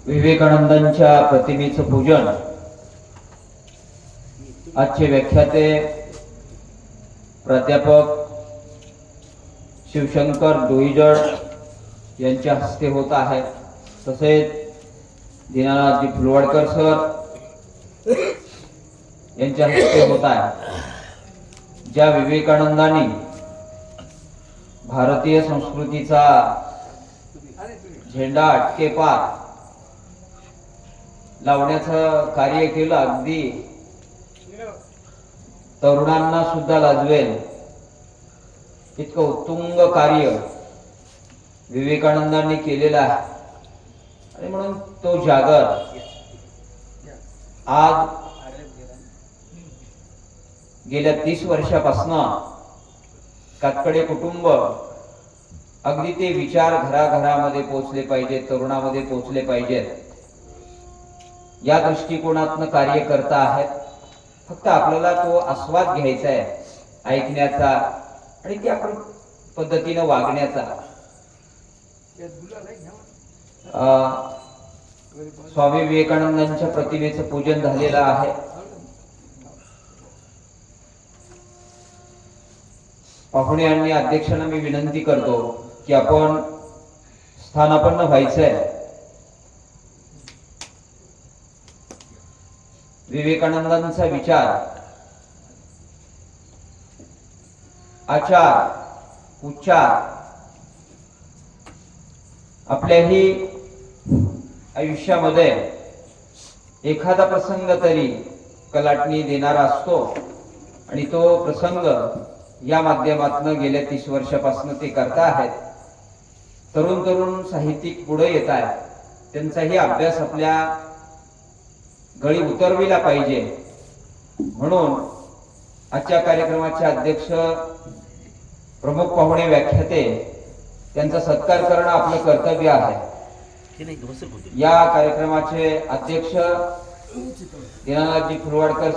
विवेकानंदांच्या प्रतिमेचं पूजन आजचे व्याख्याते प्राध्यापक शिवशंकर डोईजड यांच्या हस्ते होत आहे। तसेच दीनानाथजी फुलवाडकर सर यांच्या हस्ते होत आहे। ज्या विवेकानंदांनी भारतीय संस्कृतीचा झेंडा अटके पार लावण्याचं कार्य केलं, अगदी तरुणांना सुद्धा लाजवेल इतकं उत्तुंग कार्य विवेकानंदांनी केलेलं आहे। आणि म्हणून तो जागर आज गेल्या 30 वर्षापासून कातकडे कुटुंब अगदी ते विचार घराघरामध्ये पोहोचले पाहिजेत, तरुणामध्ये पोहोचले पाहिजेत या दृष्टिकोनातून कार्य करता आहेत। फक्त आपल्याला तो आस्वाद घ्यायचा आहे, ऐकण्याचा आणि त्या पद्धतीने वागण्याचा। स्वामी विवेकानंदांच्या प्रतिमेचं पूजन झालेलं आहे। पाहुणे आणि अध्यक्षांना मी विनंती करतो की आपण स्थानापन्न व्हायचंय। विवेकानंदांचा विचार, आचार, उच्चार आपल्याही आयुष्यामध्ये एखादा प्रसंग तरी कलाटणी देणारा असतो आणि तो प्रसंग या माध्यमातून गेल्या 30 वर्षापासून ते करता आहेत। तरुण साहित्यिक पुढे येत आहेत, त्यांचाही अभ्यास आपल्या गळी उतरविला पाहिजे। म्हणून आजच्या कार्यक्रमाचे अध्यक्ष, प्रमुख पाहुणे, व्याख्याते त्यांचा सत्कार करणं आपलं कर्तव्य आहे। या कार्यक्रमाचे अध्यक्ष दीनानाथजी फुलवाडकर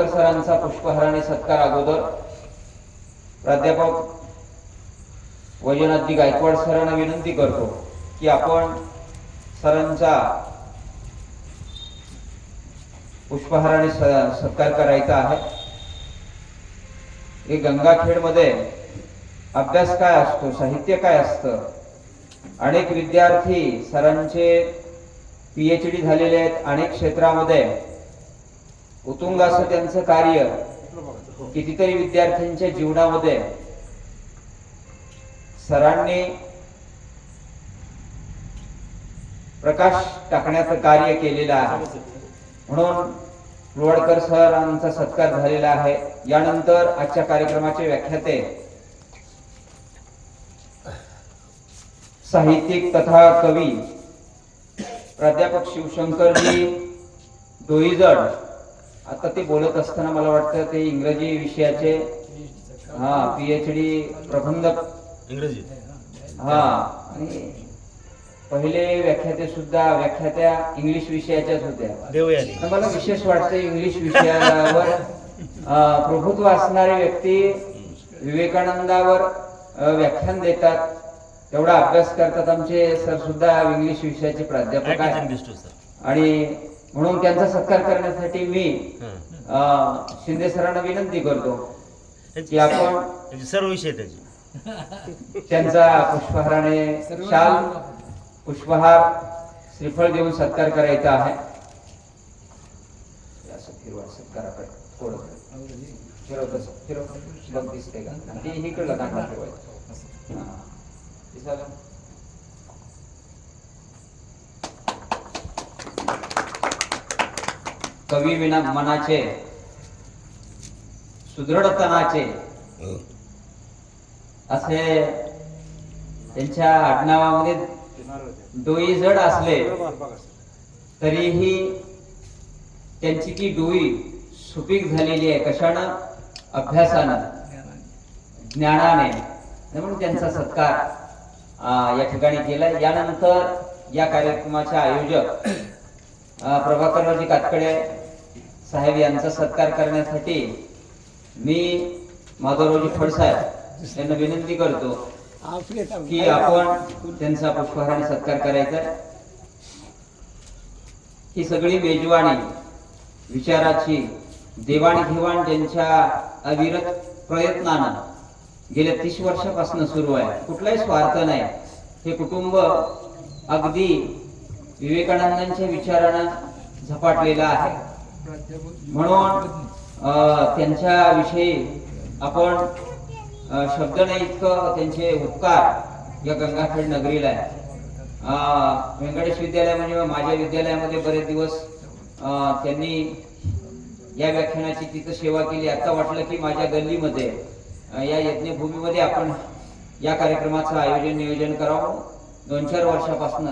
सरांचा पुष्पहाराने सत्कार अगोदर प्राध्यापक वैजनाथजी गायकवाड सरांना विनंती करतो की आपण सरांचा पुष्पहाराने सत्कार करायचा आहे। हे गंगाखेडमध्ये अभ्यास काय असतो, साहित्य काय असतं, अनेक विद्यार्थी सरांचे PhD झालेले आहेत, अनेक क्षेत्रामध्ये उत्तुंग असं त्यांचं कार्य कितीतरी विद्यार्थ्यांच्या जीवनामध्ये सरांनी प्रकाश टाकण्याचं कार्य केलेलं आहे। म्हणून फुलवाडकर सरांचा सत्कार झालेला आहे। यानंतर आजच्या कार्यक्रमाचे व्याख्याते साहित्यिक तथा कवी प्राध्यापक शिवशंकरजी डोईजड, आता ते बोलत असताना मला वाटतं ते इंग्रजी विषयाचे PhD प्रबंधक इंग्रजी आणि पहिले व्याख्याते सुद्धा व्याख्यात्या इंग्लिश विषयाच्याच होत्या। मला विशेष वाटतं इंग्लिश विषयावर प्रभुत्व असणारी व्यक्ती विवेकानंदावर व्याख्यान देतात, तेवढा अभ्यास करतात। आमचे सर सुद्धा इंग्लिश विषयाचे प्राध्यापक आहेत आणि म्हणून त्यांचा सत्कार करण्यासाठी मी शिंदे सरांना विनंती करतो की आपण सर्व विषय त्यांचा पुष्पहाराने शाल, पुष्पहार, श्रीफळ देऊन सत्कार करायचा आहे। सत्काराकडे थोडं बघ दिसते का ते इकडलं कांदा ठेवायचं। कवी विना मनाचे, सुदृढतनाचे असे त्यांच्या आडनावामध्ये डोईजड असले तरीही त्यांची ती डोई सुपीक झालेली आहे। कशानं? अभ्यासानं, ज्ञानाने। म्हणून त्यांचा सत्कार या ठिकाणी केला। यानंतर या कार्यक्रमाचे आयोजक प्रभाकररावजी कातकडे साहेब यांचा सत्कार करण्यासाठी मी माधवरावजी फडसाहेब यांना विनंती करतो की आपण त्यांचा पुष्पहाराने सत्कार करायचा. ही सगळी मेजवानी विचाराची देवाणघेवाण ज्यांच्या अविरत प्रयत्नानं गेल्या 30 वर्षापासून सुरू आहे. कुठलाही स्वार्थ नाही. हे कुटुंब अगदी विवेकानंदांच्या विचारानं झपाटलेलं आहे. म्हणून त्यांच्या विषयी आपण शब्द नाही इतकं त्यांचे उपकार या गंगाखेड नगरीला आहे. व्यंकटेश विद्यालय म्हणजे माझ्या विद्यालयामध्ये बरेच दिवस त्यांनी या व्याख्यानाची तिथं सेवा केली. आता वाटलं की माझ्या गल्लीमध्ये या यज्ञभूमीमध्ये आपण या कार्यक्रमाचं आयोजन नियोजन करावं. 2-4 वर्षापासून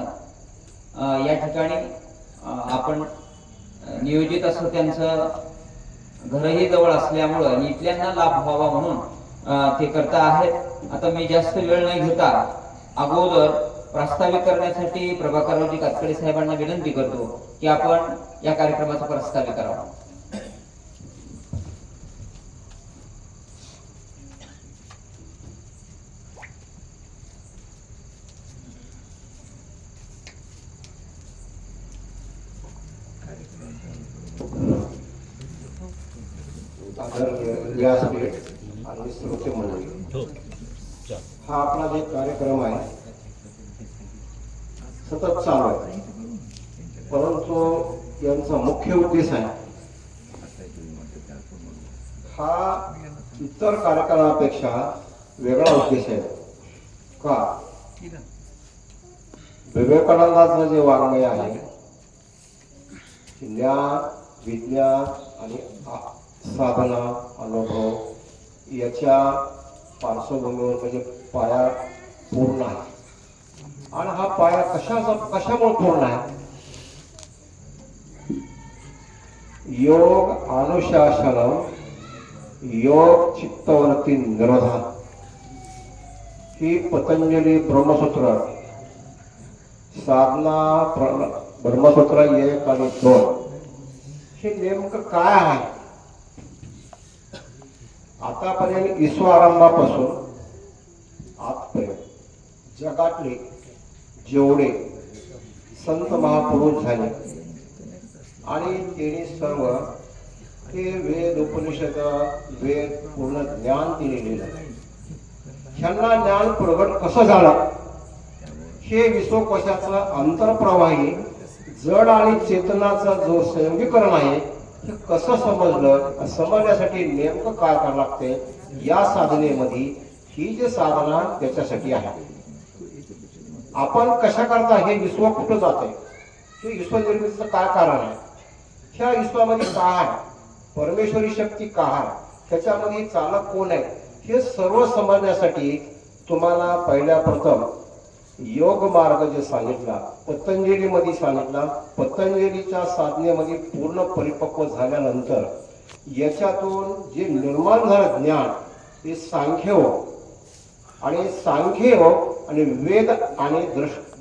या ठिकाणी आपण नियोजित असं त्यांचं घरही जवळ असल्यामुळं आणि इथल्यांना लाभ व्हावा म्हणून ते करता आहेत. आता मी जास्त वेळ नाही घेता अगोदर प्रास्ताविक करण्यासाठी प्रभाकररावजी कातकडे साहेबांना विनंती करतो की आपण या कार्यक्रमाचं प्रास्ताविक करावं. व्यासपीठ आणि श्रोते मंडळी, हा आपला जे कार्यक्रम आहे सतत चालू आहे, परंतु यांचा मुख्य उद्देश आहे हा इतर कार्यक्रमापेक्षा वेगळा उद्देश आहे. का? विवेकानंदाचं जे वाङ्मय आहे ज्ञान विज्ञान आणि साधना अनुभव याच्या पार्श्वभूमीवर म्हणजे पाया पूर्ण आहे. आणि हा पाया कशामुळे पूर्ण आहे? योग अनुशासन योग चित्तवृत्ती निरोधन ही पतंजली ब्रह्मसूत्र साधना ब्रह्मसूत्र 1 आणि 2 हे नेमकं काय आहे? आतापर्यंत ईश्वरारंभापासून आजपर्यंत जगातले जेवढे संत महापुरुष झाले आणि त्यांनी सर्व हे वेद उपनिषद वेद पूर्ण ज्ञान तिने लिहिलं. ह्यांना ज्ञान प्रगट कसं झालं हे विश्वकोशाचं अंतरप्रवाही जड आणि चेतनाचा जो संयोगीकरण आहे हे कसं समजलं, समजण्यासाठी नेमकं काय करावं लागते या साधनेमध्ये ही जी साधना त्याच्यासाठी आहे. आपण कशा करता हे विश्व कुठं जाते, हे विश्व निर्मितीचं काय कारण आहे, ह्या विश्वामध्ये काय आहे, परमेश्वरी शक्ती काय आहे, त्याच्यामध्ये चालक कोण आहे, हे सर्व समजण्यासाठी तुम्हाला पहिल्या प्रथम योग मार्ग जे सांगितला पतंजलीमध्ये सांगितला. पतंजलीच्या साधनेमध्ये पूर्ण परिपक्व झाल्यानंतर याच्यातून जे निर्माण झालं ज्ञान ते सांख्ययोग आणि सांख्ययोग आणि वेद आणि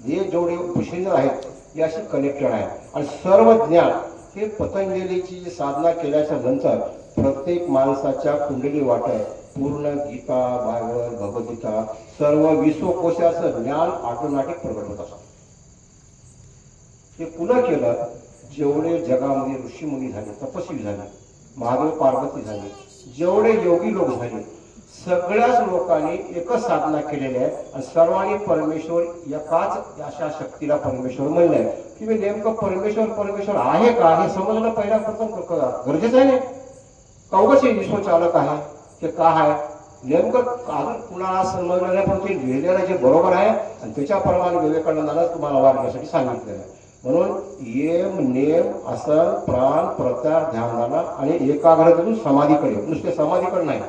जे जेवढे उपनिषद आहेत याशी कनेक्टेड आहे. आणि सर्व ज्ञान हे पतंजलीची जी साधना केल्याच्या नंतर प्रत्येक माणसाच्या कुंडली वाटत पूर्ण गीता भागवत भगवद्गीता सर्व विश्वकोशाचं ज्ञान ऑटोमॅटिक प्रगट होत असतं. हे पुन्हा केलं जेवढे जगामध्ये ऋषीमुनी झाले, तपस्वी झाले, महादेव पार्वती झाले, जेवढे योगी लोक झाले, सगळ्याच लोकांनी एकच साधना केलेली आहे आणि सर्वांनी परमेश्वर एकाच अशा शक्तीला परमेश्वर म्हणलंय. की मी नेमकं परमेश्वर आहे का हे समजणं पहिला प्रथम गरजेचं आहे. कवच हे विश्वचालक आहे ते का आहे नेमकं अजून कुणाला समजलं नाही, पण ते लिहिलेलं जे बरोबर आहे आणि त्याच्याप्रमाणे विवेकानंदाला तुम्हाला वागण्यासाठी सांगितलेलं आहे. म्हणून येम नेम आसन प्राण प्रत्यार ध्यानधारणा आणि एकाग्रतेतून समाधीकडे, नुसते समाधीकडे नाही,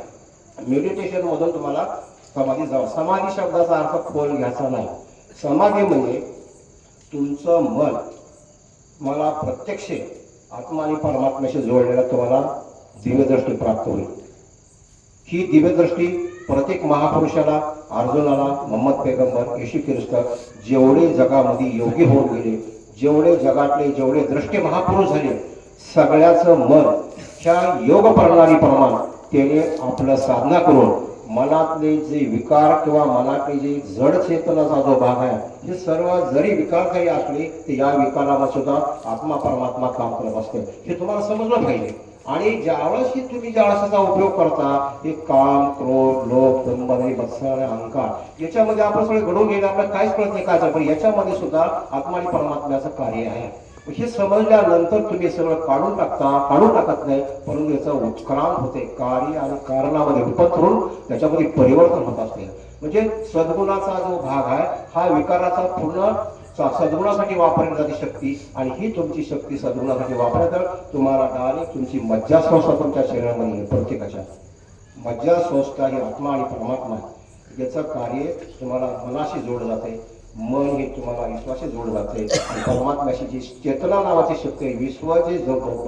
मेडिटेशन मधून तुम्हाला समाधी जावं. समाधी शब्दाचा अर्थ खोल घ्यायचा नाही. समाधी म्हणजे तुमचं मन मला प्रत्यक्ष आत्मा आणि परमात्म्याशी जोडलेला तुम्हाला दिव्यदृष्टी प्राप्त होईल. ही दिव्यदृष्टी प्रत्येक महापुरुषाला, अर्जुनाला, मोहम्मद पैगंबर, येशू ख्रिस्त जेवढे जगामध्ये योगी होऊन गेले, जेवढे जगातले जेवढे दृष्टी महापुरुष झाले, सगळ्याचं मन ह्या योग प्रणालीप्रमाणे त्याने आपलं साधना करून मनातले जे विकार किंवा मनातले जे जड चेतनाचा जो भाग आहे, हे सर्व जरी विकार काही असले ते या विकाराला सुद्धा आत्मा परमात्मा काम करत असते. हे तुम्हाला समजलं पाहिजे. आणि ज्यावेळेस ही तुम्ही ज्या आळसाचा उपयोग करता, हे काम, क्रोध, लोभ, दंभ, मत्सर आणि अहंकार याच्यामध्ये आपण सगळे घडून गेले, आपल्याला काहीच कळत नाही काय झालं, पण याच्यामध्ये सुद्धा आत्मा आणि परमात्म्याचं कार्य आहे. हे समजल्यानंतर तुम्ही सगळं काढून टाकत नाही, परंतु याचं उत्क्रांत होते. कार्य आणि कारणामध्ये रूपांतर होऊन त्याच्यामध्ये परिवर्तन होत असते. म्हणजे सद्गुणाचा जो भाग आहे हा विकाराचा पूर्ण सद्गुणासाठी वापरली जाते शक्ती, आणि ही तुमची शक्ती सद्गुणासाठी वापरली तर तुम्हाला डायरेक्ट तुमची मज्जासंस्था तुमच्या शरीरामध्ये येईल. प्रत्येकाच्या मज्जासंस्था ही आत्मा आणि परमात्मा याचं कार्य तुम्हाला मनाशी जोडलं जाते. मन हे तुम्हाला विश्वाशी जोडलं जाते, आणि परमात्म्याशी जी चेतना नावाची शक्ती आहे, विश्व जे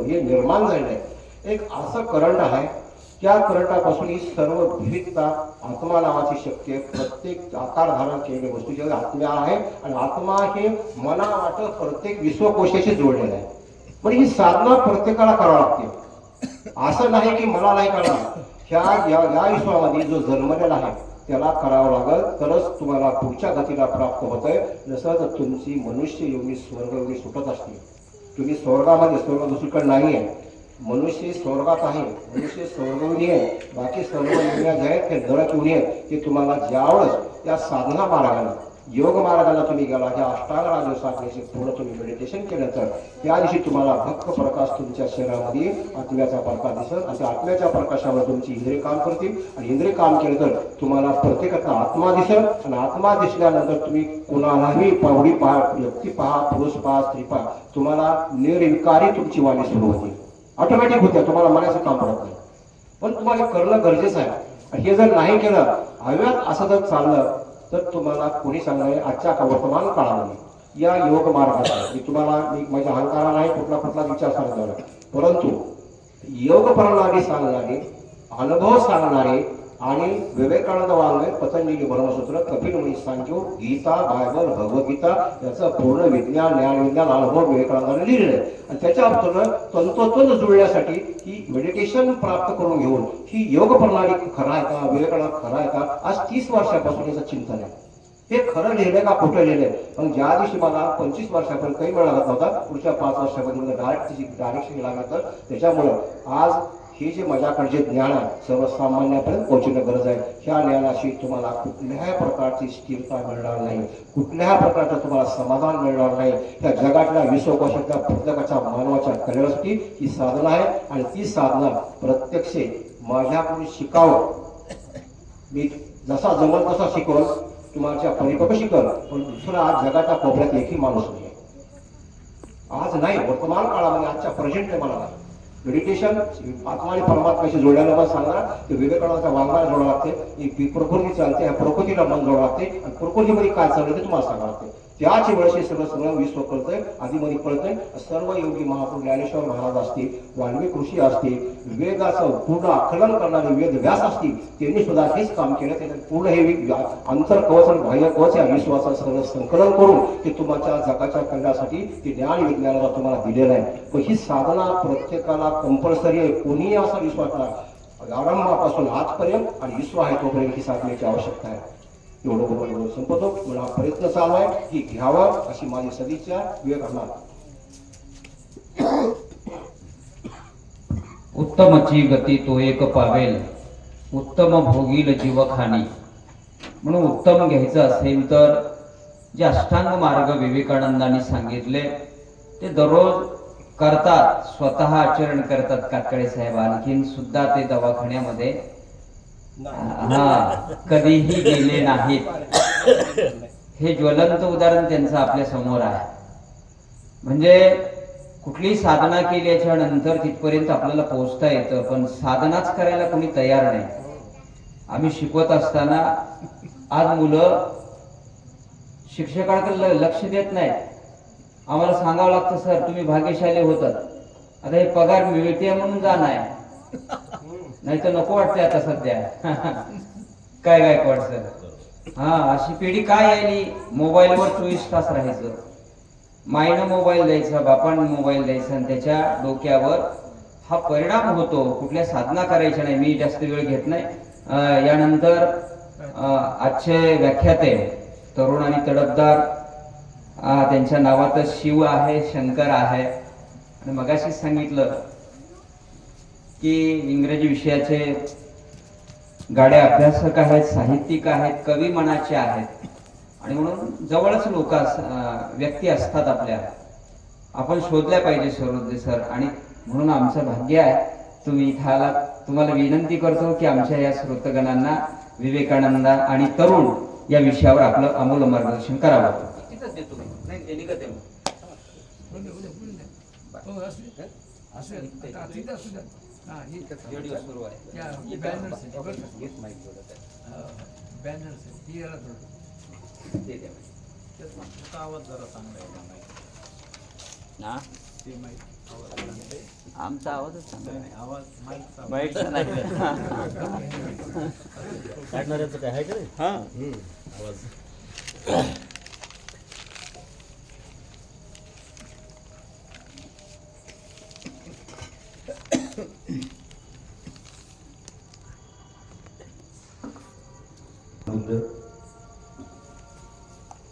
हे निर्माण झालेलं आहे, एक असं करंट आहे. त्या करंटापासून ही सर्व विविधता आत्मा नावाची शक्ती आहे. प्रत्येक आकार धारण केलेली वस्तू जे आत्मा आहे, आणि आत्मा हे मना वाटत प्रत्येक विश्वकोशाशी जोडलेलं आहे. पण ही साधना प्रत्येकाला करावं लागते. असं नाही की मला नाही करणार. या विश्वामध्ये जो जन्मलेला आहे त्याला करावं लागल, तरच तुम्हाला पुढच्या गतीला प्राप्त होत आहे. जसं तुमची मनुष्य योगी स्वर्ग योगी सुटत असते. तुम्ही स्वर्गामध्ये, स्वर्ग दुसरीकडे नाही आहे, मनुष्य स्वर्गात आहे, मनुष्य स्वर्गयोनी आहे. बाकी सर्व योग्य जे आहेत ते नरक योनी आहेत. ते तुम्हाला ज्यावेळेस त्या साधना मार्गाला, योग मार्गाला तुम्ही गेला, ह्या अष्टांग राजयोग साधनेचे पूर्ण तुम्ही मेडिटेशन केलं तर त्या दिवशी तुम्हाला भक्त प्रकाश तुमच्या शरीरामध्ये आत्म्याचा प्रकाश दिसेल, आणि त्या आत्म्याच्या प्रकाशावर तुमची इंद्रिय काम करतील, आणि इंद्रिय काम केलं तर तुम्हाला प्रत्येकाचा आत्मा दिसेल, आणि आत्मा दिसल्यानंतर तुम्ही कोणालाही पावडी पहा, व्यक्ती पहा, पुरुष पहा, स्त्री पहा, तुम्हाला निर्विकारी तुमची वाणी सुरू होती. ऑटोमॅटिक होत्या, तुम्हाला म्हणायचं काम पडत नाही. पण तुम्हाला करणं गरजेचं आहे. आणि हे जर नाही केलं, हव्यात असं जर चाललं तर तुम्हाला कोणी सांगणार आजच्या वर्तमान काळामध्ये या योग मार्गाचा मी तुम्हाला माझ्या अहंकारा नाही कुठला विचार सांगणार, परंतु योग प्रणाली सांगणारे, अनुभव सांगणारे, आणि विवेकानंद वाङ्मय, पतंजली ब्रह्मसूत्र, कपिल मुनी सांख्यो, गीता, बायबल, भगवद्गीता याचं पूर्ण विज्ञान, ज्ञानविज्ञान, अनुभव विवेकानंदाने लिहिलेलं आहे. आणि त्याच्या तंतोतंत जुळण्यासाठी ही मेडिटेशन प्राप्त करून घेऊन ही योग प्रणाली खरा आहे का, विवेकानंद खरा आहे का, आज 30 वर्षापासून याचं चिंतन आहे. हे खरं लिहिलंय का खोटं लिहिलंय. पण ज्या दिवशी मला 25 वर्षापर्यंत काही वेळ लागत नव्हता, पुढच्या 5 वर्षामध्ये डायरेक्शन लागत, त्याच्यामुळं आज हे जे माझ्याकडे जे ज्ञान आहे सर्वसामान्यापर्यंत पोहोचणं गरज आहे. ह्या ज्ञानाशी तुम्हाला कुठल्याही प्रकारची स्थिरता मिळणार नाही, कुठल्याही प्रकारचं तुम्हाला समाधान मिळणार नाही. त्या जगातल्या विश्वकोशातल्या प्रत्येकाच्या मानवाच्या कल्याणासाठी ही साधना आहे, आणि ती साधना प्रत्यक्ष माझ्याकडून शिकावं. मी जसा जमल तसा शिकवल, तुम्हाला परिपक्व शिकल, पण दुसरा आज जगाच्या कोपऱ्यात एकही माणूस नाही. आज नाही, वर्तमान काळामध्ये आजच्या प्रेझेंट मला मेडिटेशन आत्मा आणि परमात्म्याशी जोडल्याला मला सांगणार, ते विवेकानंदाच्या वाङ्मयाला जोडावं लागते. ही प्रकृती चालते, ह्या प्रकृतीला मन जोडावं लागते, आणि प्रकृतीमध्ये काय चाललं ते तुम्हाला सांगावं लागते. त्याच वेळेस हे सगळं विश्व कळतंय, आधीमध्ये कळतंय. सर्व योगी महापुरुष ज्ञानेश्वर महाराज असतील, वाल्मिक ऋषी असतील, वेदाचं पूर्ण आकलन करणारे वेद व्यास असतील, त्यांनी सुद्धा हेच काम केलं. त्याच्यात पूर्ण हे अंतर्कवच आणि बाह्य कवच या विश्वाचं सगळं संकलन करून ते तुमच्या जगाच्या कल्याणासाठी ते ज्ञान विज्ञानाला तुम्हाला दिलेलं आहे. पण ही साधना प्रत्येकाला कंपल्सरी आहे. कोणीही असा विश्वास नाही, आरंभापासून आजपर्यंत आणि विश्व आहे तोपर्यंत ही साधनेची आवश्यकता आहे. एवढं बोलून संपतो. मला प्रयत्न चालू आहे की घ्यावं अशी माझी सदिच्छा. विवेकानंद. उत्तमची गती तो एक पावेल, उत्तम भोगील जीवखानी. म्हणून उत्तम घ्यायचं असेल तर जे अष्टांग मार्ग विवेकानंदांनी सांगितले ते दररोज करतात, स्वतः आचरण करतात कातकडे साहेब. आणखीन सुद्धा ते दवाखान्यामध्ये कधीही गेले नाहीत. हे ज्वलंत उदाहरण त्यांचं आपल्या समोर आहे. म्हणजे कुठली साधना केल्याच्या नंतर तिथपर्यंत आपल्याला पोहोचता येतं, पण साधनाच करायला कोणी तयार नाही. आम्ही शिकवत असताना आज मुलं शिक्षकांकडे लक्ष देत नाहीत. आम्हाला सांगावं लागतं, सर तुम्ही भाग्यशाली होतात, आता हे पगार मिळते म्हणून जाणार, नाही तर नको वाटते आता सध्या. काय गायकवाड सर, अशी पिढी काय आली, मोबाईलवर 24 तास राहायचं. माईनं मोबाईल द्यायचा, बापानं मोबाईल द्यायचा, आणि त्याच्या डोक्यावर हा परिणाम होतो. कुठल्या साधना करायच्या नाही. मी जास्त वेळ घेत नाही. यानंतर आजचे व्याख्याते तरुण आणि तडफदार, त्यांच्या नावातच शिव आहे, शंकर आहे. आणि मगाशीच सांगितलं की इंग्रजी विषयाचे गाडे अभ्यासक आहेत, साहित्यिक आहेत, कवी मनाचे आहेत. आणि म्हणून जवळच लोक व्यक्ती असतात आपल्या, आपण शोधल्या पाहिजे सरोदे सर. आणि म्हणून आमचं भाग्य आहे तुम्ही इथं आलात. तुम्हाला विनंती करतो की आमच्या या श्रोतगणांना विवेकानंद आणि तरुण या विषयावर आपलं अमूल्य मार्गदर्शन करावं. आमचा आवाजच चांगला नाही. माईकचा नाही. काढणाऱ्याचं काय आहे का रे? हा आवाज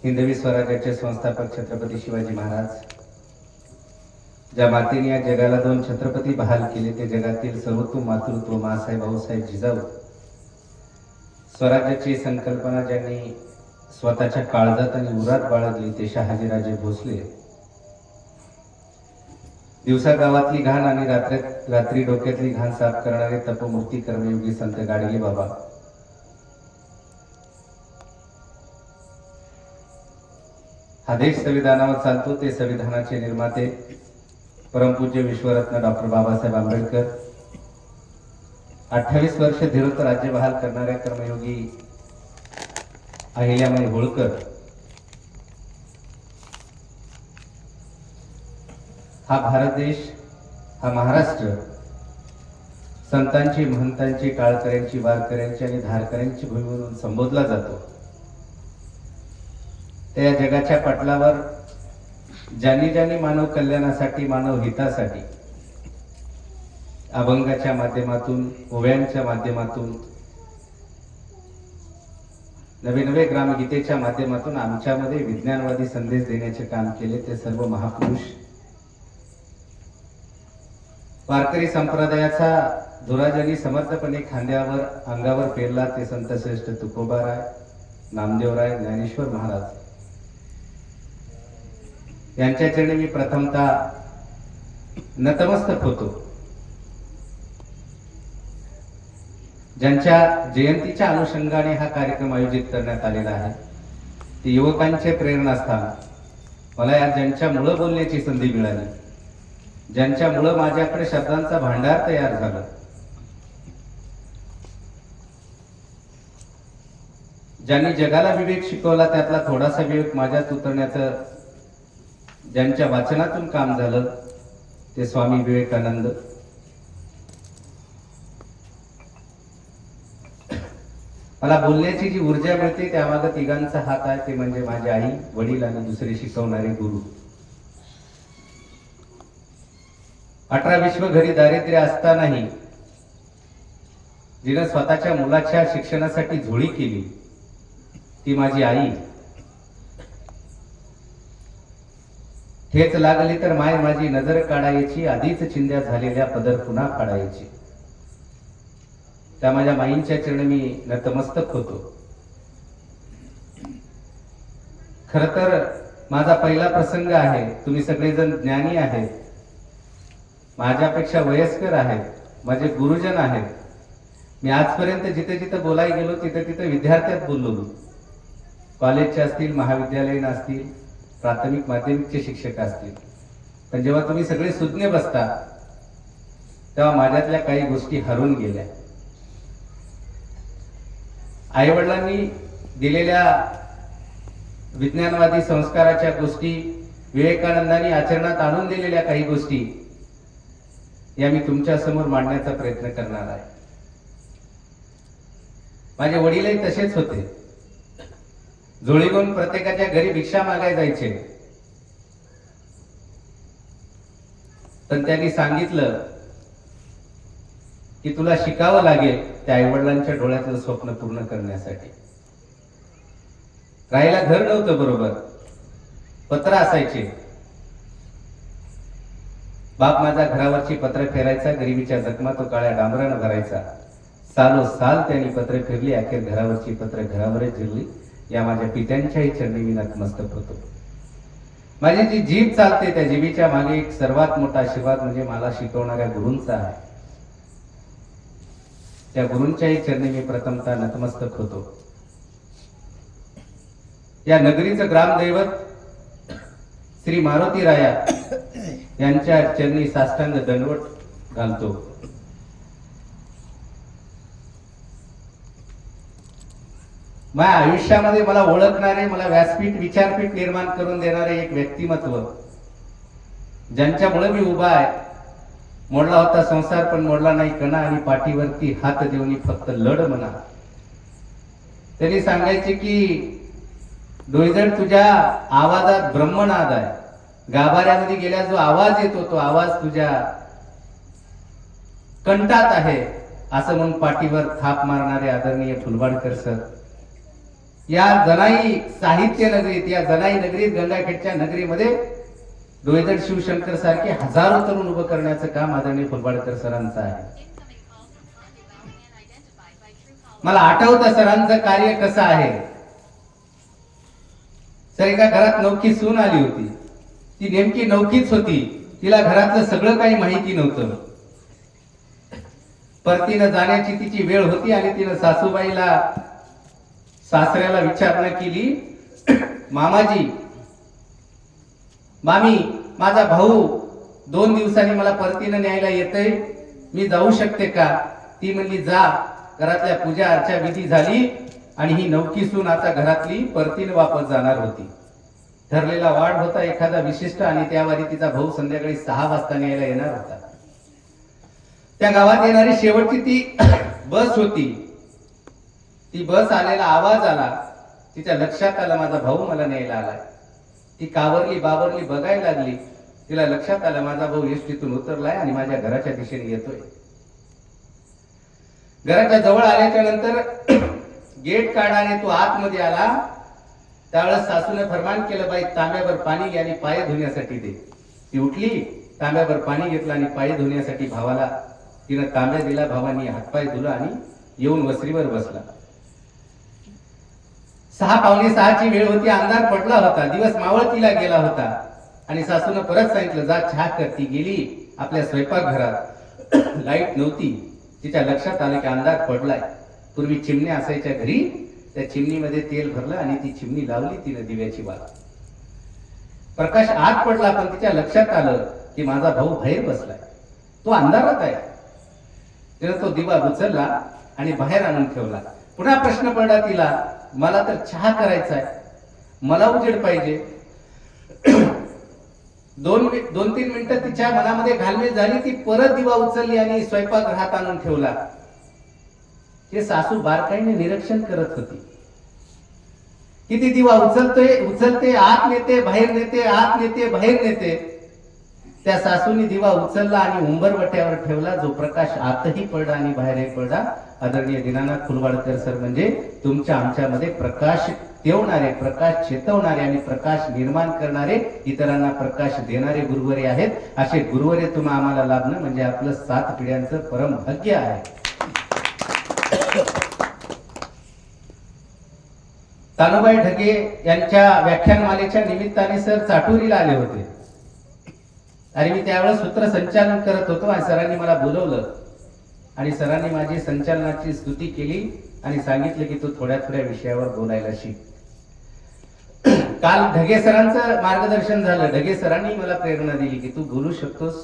हिंदवी स्वराज्याचे संस्थापक छत्रपती शिवाजी महाराज, ज्या मातेने या जगाला 2 छत्रपती बहाल केले, ते जगातील सर्वोत्तम मातृत्व माँसाहेब भाऊसाहेब जिजाऊ. स्वराज्याची संकल्पना ज्यांनी स्वतःच्या काळजात आणि उरात बाळगली, ते शहाजीराजे भोसले. दिवसा गावातली घाण आणि रात्री डोक्यातली घाण साफ करणारे तपमूर्ती कर्मयोगी संत गाडगे बाबा. हा देश संविधानावर चालतो, ते संविधानाचे निर्माते परमपूज्य विश्वरत्न डॉक्टर बाबासाहेब आंबेडकर. 28 वर्ष धीरोत राज्य बहाल करणाऱ्या कर्मयोगी अहिल्याबाई होळकर. हा भारत देश, हा महाराष्ट्र संतांची, महंतांची, टाळकऱ्यांची, वारकऱ्यांची आणि धारकऱ्यांची भूमी म्हणून संबोधला जातो. त्या जगाच्या पटलावर ज्यांनी मानव कल्याणासाठी, मानव हितासाठी अभंगाच्या माध्यमातून, ओव्यांच्या माध्यमातून, नवे ग्रामगीतेच्या माध्यमातून आमच्यामध्ये विज्ञानवादी संदेश देण्याचे काम केले, ते सर्व महापुरुष. वारकरी संप्रदायाचा धुराजनी समर्थपणे खांद्यावर, अंगावर पेरला, ते संत श्रेष्ठ तुकोबाराय, नामदेवराय, ज्ञानेश्वर महाराज यांच्या चरणी मी प्रथमतः नतमस्तक होतो. ज्यांच्या जयंतीच्या अनुषंगाने हा कार्यक्रम आयोजित करण्यात आलेला आहे, ते युवकांचे प्रेरणास्थान. मला या ज्यांच्यामुळं बोलण्याची संधी मिळाली, ज्यांच्यामुळं माझ्याकडे शब्दांचा भांडार तयार झाला, ज्यांनी जगाला विवेक शिकवला, त्यातला थोडासा विवेक माझ्यात उतरण्याचं ज्यांच्या वाचनातून काम झालं, ते स्वामी विवेकानंद. मला बोलण्याची जी ऊर्जा मिळते, त्यामागे तिघांचा हात आहे, ते म्हणजे माझी आई, वडील आणि दुसरे शिकवणारे गुरु. 18 विश्व घरी दारिद्र्य असतानाही जिने स्वतःच्या मुलाच्या शिक्षणासाठी झोळी केली, ती माझी आई. ठेच लागली तर माय माझी नजर काढायची, आधीच चिंध्या झालेल्या पदर पुन्हा फाडायची. त्या माझ्या माईंच्या चरणी मी नतमस्तक होतो. खर तर माझा पहिला प्रसंग आहे. तुम्ही सगळेजण ज्ञानी आहेत, माझ्यापेक्षा वयस्कर आहेत, माझे गुरुजन आहेत. मी आजपर्यंत जिथे जिथे बोलायला गेलो, तिथे तिथे विद्यार्थ्यात बोललो. कॉलेजचे असतील, महाविद्यालयीन असतील, प्राथमिक माध्यमिकचे शिक्षक असतील. पण जेव्हा तुम्ही सगळे सुज्ञ बसता, तेव्हा माझ्यातल्या काही गोष्टी हरून गेल्या. आई वडिलांनी दिलेल्या विज्ञानवादी संस्काराच्या गोष्टी, विवेकानंदांनी आचरणात आणून दिलेल्या काही गोष्टी, या मी तुमच्या समोर मांडण्याचा प्रयत्न करणार आहे. माझे वडीलही तसेच होते. झोळी घेऊन प्रत्येकाच्या घरी भिक्षा मागायला जायचे. पण त्यांनी सांगितलं की तुला शिकावं लागेल त्या आईवडिलांच्या डोळ्यातलं स्वप्न पूर्ण करण्यासाठी. राहायला घर नव्हतं बरोबर, पत्र असायचे. बाप माझा घरावरची पत्र फेरायचा, गरिबीच्या जखमा तो काळ्या डांबरानं भरायचा. सालोसाल त्यांनी पत्र फिरली, अखेर घरावरची पत्र घरावरच जिरली. या माझ्या पित्यांच्याही चरणी मी नतमस्तक होतो. माझी जी जीभ चालते त्या जीभीच्या मागे एक सर्वात मोठा आशीर्वाद म्हणजे मला शिकवणाऱ्या गुरूंचा आहे. त्या गुरूंच्याही चरणी मी प्रथमतः नतमस्तक होतो. या नगरीचं ग्रामदैवत श्री मारुती राया यांच्या चरणी साष्टांग दंडवत घालतो. माझ्या आयुष्यामध्ये मला ओळखणारे, मला व्यासपीठ विचारपीठ निर्माण करून देणारे एक व्यक्तिमत्व, ज्यांच्यामुळे मी उभा आहे. मोडला होता संसार पण मोडला नाही कणा, आणि पाठीवरती हात देऊन फक्त लढ म्हणा. त्यांनी सांगायचे की डोईजड तुझ्या आवाजात ब्रह्मनाद आहे. गाभाऱ्यामध्ये गेल्या जो आवाज येतो तो आवाज तुझ्या कंठात आहे, असं म्हणून पाठीवर थाप मारणारे आदरणीय फुलबाडकर सर या जनाई साहित्य नगरीत, या जनाई नगरीत, गंगाखेडच्या नगरीमध्ये डोईजड शिवशंकर सारखे हजारो तरुण उभं करण्याचं काम आदरणीय फुलबाडकर सरांचं आहे. मला आठवतं सरांचं कार्य कसं आहे. सर एका घरात नवकी सून आली होती. ती नेमकी नवकीच होती, तिला घरातलं सगळं काही माहिती नव्हतं. परतीनं जाण्याची तिची वेळ होती आणि तिनं सासूबाईला, सासऱ्याला विचारणा केली, मामाजी, मामी, माझा भाऊ 2 दिवसांनी मला परतीनं न्यायला येतोय, मी जाऊ शकते का? ती म्हणली जा. घरातल्या पूजा अर्चा विधी झाली आणि ही नवकी सून आता घरातली परतीनं वापस जाणार होती. ठरलेला वाढ होता एखादा विशिष्ट, आणि त्यावारी तिचा भाऊ संध्याकाळी 6 वाजता न्यायला येणार होता. त्या गावात येणारी शेवटची ती बस होती. ती बस आलेला आवाज आला, तिच्या लक्षात आलं माझा भाऊ मला न्यायला आलाय. ती कावरली बावरली बघायला लागली. तिला लक्षात आलं माझा भाऊ एसटीतून उतरलाय आणि माझ्या घराच्या दिशेने येतोय. घराच्या जवळ आल्याच्या नंतर गेट काढाने तो आतमध्ये आला. त्यावेळेस सासूने फरमान केलं, बाई तांब्यावर पाणी घ्या आणि पाय धुण्यासाठी दे. ती उठली, तांब्यावर पाणी घेतलं आणि पाय धुण्यासाठी भावाला तिनं तांब्या दिला. भावानी हातपाय धुला आणि येऊन वसरीवर बसला. 6 पावणे 6ची वेळ होती. अंधार पडला होता, दिवस मावळतीला गेला होता. आणि सासूनं परत सांगितलं जा चहा कर. ती गेली आपल्या स्वयंपाकघरात. लाईट नव्हती. तिच्या लक्षात आलं की अंधार पडलाय. पूर्वी चिमण्या असायच्या घरी, त्या चिमणीमध्ये तेल भरलं आणि ती चिमणी लावली तिने दिव्याची वात. प्रकाश आत पडला, पण तिच्या लक्षात आलं की माझा भाऊ बाहेर बसलाय, तो अंधारात आहे. तिने तो दिवा उचलला आणि बाहेर आणून ठेवला. पुन्हा प्रश्न पडला तिला, मला तर चहा करायचा आहे, मला उजेड पाहिजे. 2-3 मिनिटं तिच्या मनामध्ये घालमेल झाली. ती परत दिवा उचलली आणि स्वयंपाकगृहात आणून ठेवला. हे सासू बारकाईने निरीक्षण करत होती. किती दिवा उचलते, आत नेते, बाहेर नेते, आत नेते, बाहेर नेते. त्या सासूने दिवा उचलला आणि उंबरवट्यावर ठेवला. जो प्रकाश आतही पडला आणि बाहेरही पडला. आदरणीय दीनानाथ फुलवाडकर सर म्हणजे तुमच्या आमच्यामध्ये प्रकाश देवणारे, प्रकाश चेतवणारे आणि प्रकाश निर्माण करणारे, इतरांना प्रकाश देणारे गुरुवरे आहेत. असे गुरुवरे तुम्हा आम्हाला लाभणं म्हणजे आपलं 7 पिढ्यांचं परम भाग्य आहे. तानुबाई ढगे यांच्या व्याख्यानमालेच्या निमित्ताने सर चाटुरीला आले होते आणि मी त्यावेळेस सूत्रसंचालन करत होतो. आणि सरांनी मला बोलवलं आणि सरांनी माझी संचालनाची स्तुती केली आणि सांगितलं की तू थोड्या थोड्या विषयावर बोलायला शिक. काल ढगे सरांचं मार्गदर्शन झालं. ढगे सरांनी मला प्रेरणा दिली की तू बोलू शकतोस,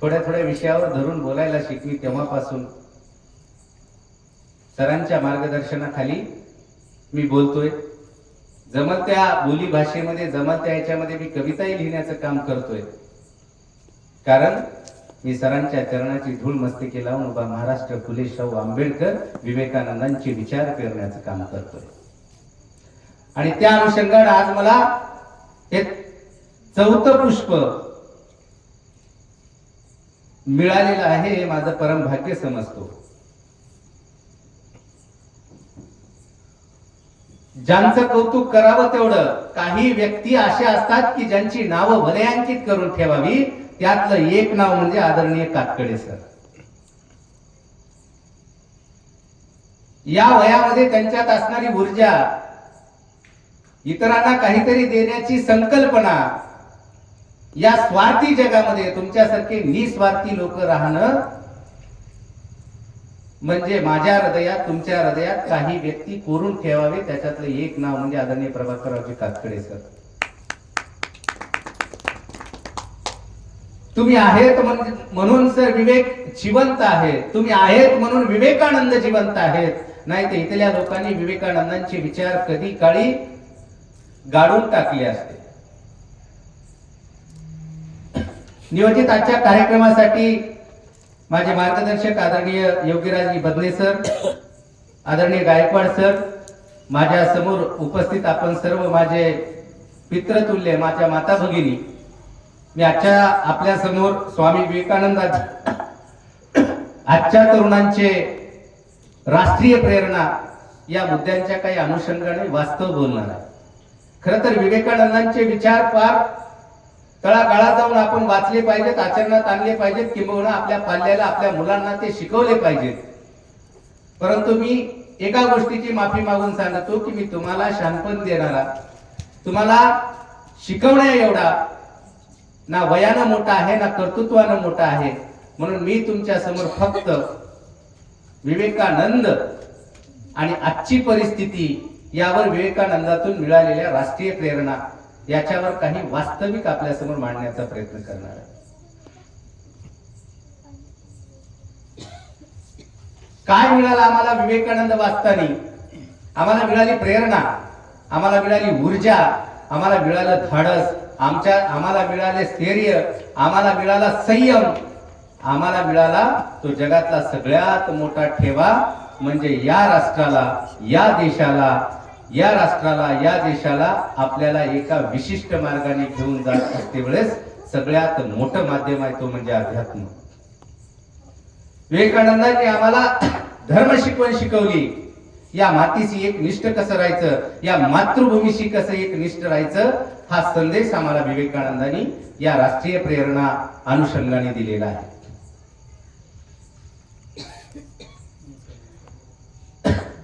थोड्या थोड्या विषयावर धरून बोलायला शिक. मी तेव्हापासून सरांच्या मार्गदर्शनाखाली मी बोलतोय. जमल त्या बोली भाषेमध्ये, जमल त्या याच्यामध्ये मी कविताही लिहिण्याचं काम करतोय. कारण मी सरांच्या चरणाची धूळ मस्तकी लावून उभा महाराष्ट्र फुले शाहू आंबेडकर विवेकानंदांचे विचार पेरण्याचं काम करतोय. आणि त्या अनुषंगाने आज मला हे 4थं पुष्प मिळालेलं आहे हे माझं परम भाग्य समजतो. ज्यांचं कौतुक करावं तेवढं, काही व्यक्ती अशा असतात की ज्यांची नावं वलयांकित करून ठेवावी. त्यातलं एक नाव म्हणजे आदरणीय कातकडे सर. या वयामध्ये त्यांच्यात असणारी ऊर्जा, इतरांना काहीतरी देण्याची संकल्पना, या स्वार्थी जगामध्ये तुमच्यासारखे निस्वार्थी लोक राहणं म्हणजे माझ्या हृदयात, तुमच्या हृदयात काही व्यक्ती कोरून ठेवावे. त्याच्यातलं एक नाव म्हणजे आदरणीय प्रभाकररावजी कातकडे सर. तुम्ही आहेत म्हणून सर विवेक जिवंत आहे. तुम्ही आहेत म्हणून विवेकानंद जिवंत आहेत. नाही तर इथल्या लोकांनी विवेकानंदांचे विचार कधी काळी गाडून टाकले असते. नियोजित आजच्या कार्यक्रमासाठी माझे मार्गदर्शक आदरणीय योगीराज बदले सर, आदरणीय गायकवाड सर, माझ्या समोर उपस्थित आपण सर्व माझे पितृतुल्य, माझ्या माता भगिनी, मी आजच्या आपल्या समोर स्वामी विवेकानंद आजच्या तरुणांचे राष्ट्रीय प्रेरणा या मुद्द्यांच्या काही अनुषंगाने वास्तव बोलणार आहे. खर तर विवेकानंदांचे विचार फार तळागाळात जाऊन आपण वाचले पाहिजेत, आचरणात आणले पाहिजेत, किंबहुना आपल्या पाल्याला, आपल्या मुलांना ते शिकवले पाहिजेत. परंतु मी एका गोष्टीची माफी मागून सांगतो की मी तुम्हाला शहाणपण देणारा, तुम्हाला शिकवण्या एवढा ना वयानं मोठा आहे ना कर्तृत्वानं मोठा आहे. म्हणून मी तुमच्या समोर फक्त विवेकानंद आणि आजची परिस्थिती यावर विवेकानंदातून मिळालेल्या राष्ट्रीय प्रेरणा याच्यावर काही वास्तविक आपल्या समोर मांडण्याचा प्रयत्न करणार आहे. काय मिळालं आम्हाला विवेकानंद वाचताना? आम्हाला मिळाली प्रेरणा, आम्हाला मिळाली ऊर्जा, आम्हाला मिळालं धाडस, आम्हाला मिळाले स्थैर्य, आम्हाला मिळाला संयम, आम्हाला मिळाला तो जगातला सगळ्यात मोठा ठेवा म्हणजे या राष्ट्राला, या देशाला, या देशाला आपल्याला एका विशिष्ट मार्गाने घेऊन जात असते वेळेस सगळ्यात मोठं माध्यम आहे तो म्हणजे अध्यात्म. विवेकानंदांनी आम्हाला धर्म शिकवण शिकवली. या मातीशी एक निष्ठ कसं राहायचं, या मातृभूमीशी कसं एक निष्ठ राहायचं, हा संदेश आम्हाला विवेकानंदांनी या राष्ट्रीय प्रेरणा अनुषंगाने दिलेला आहे.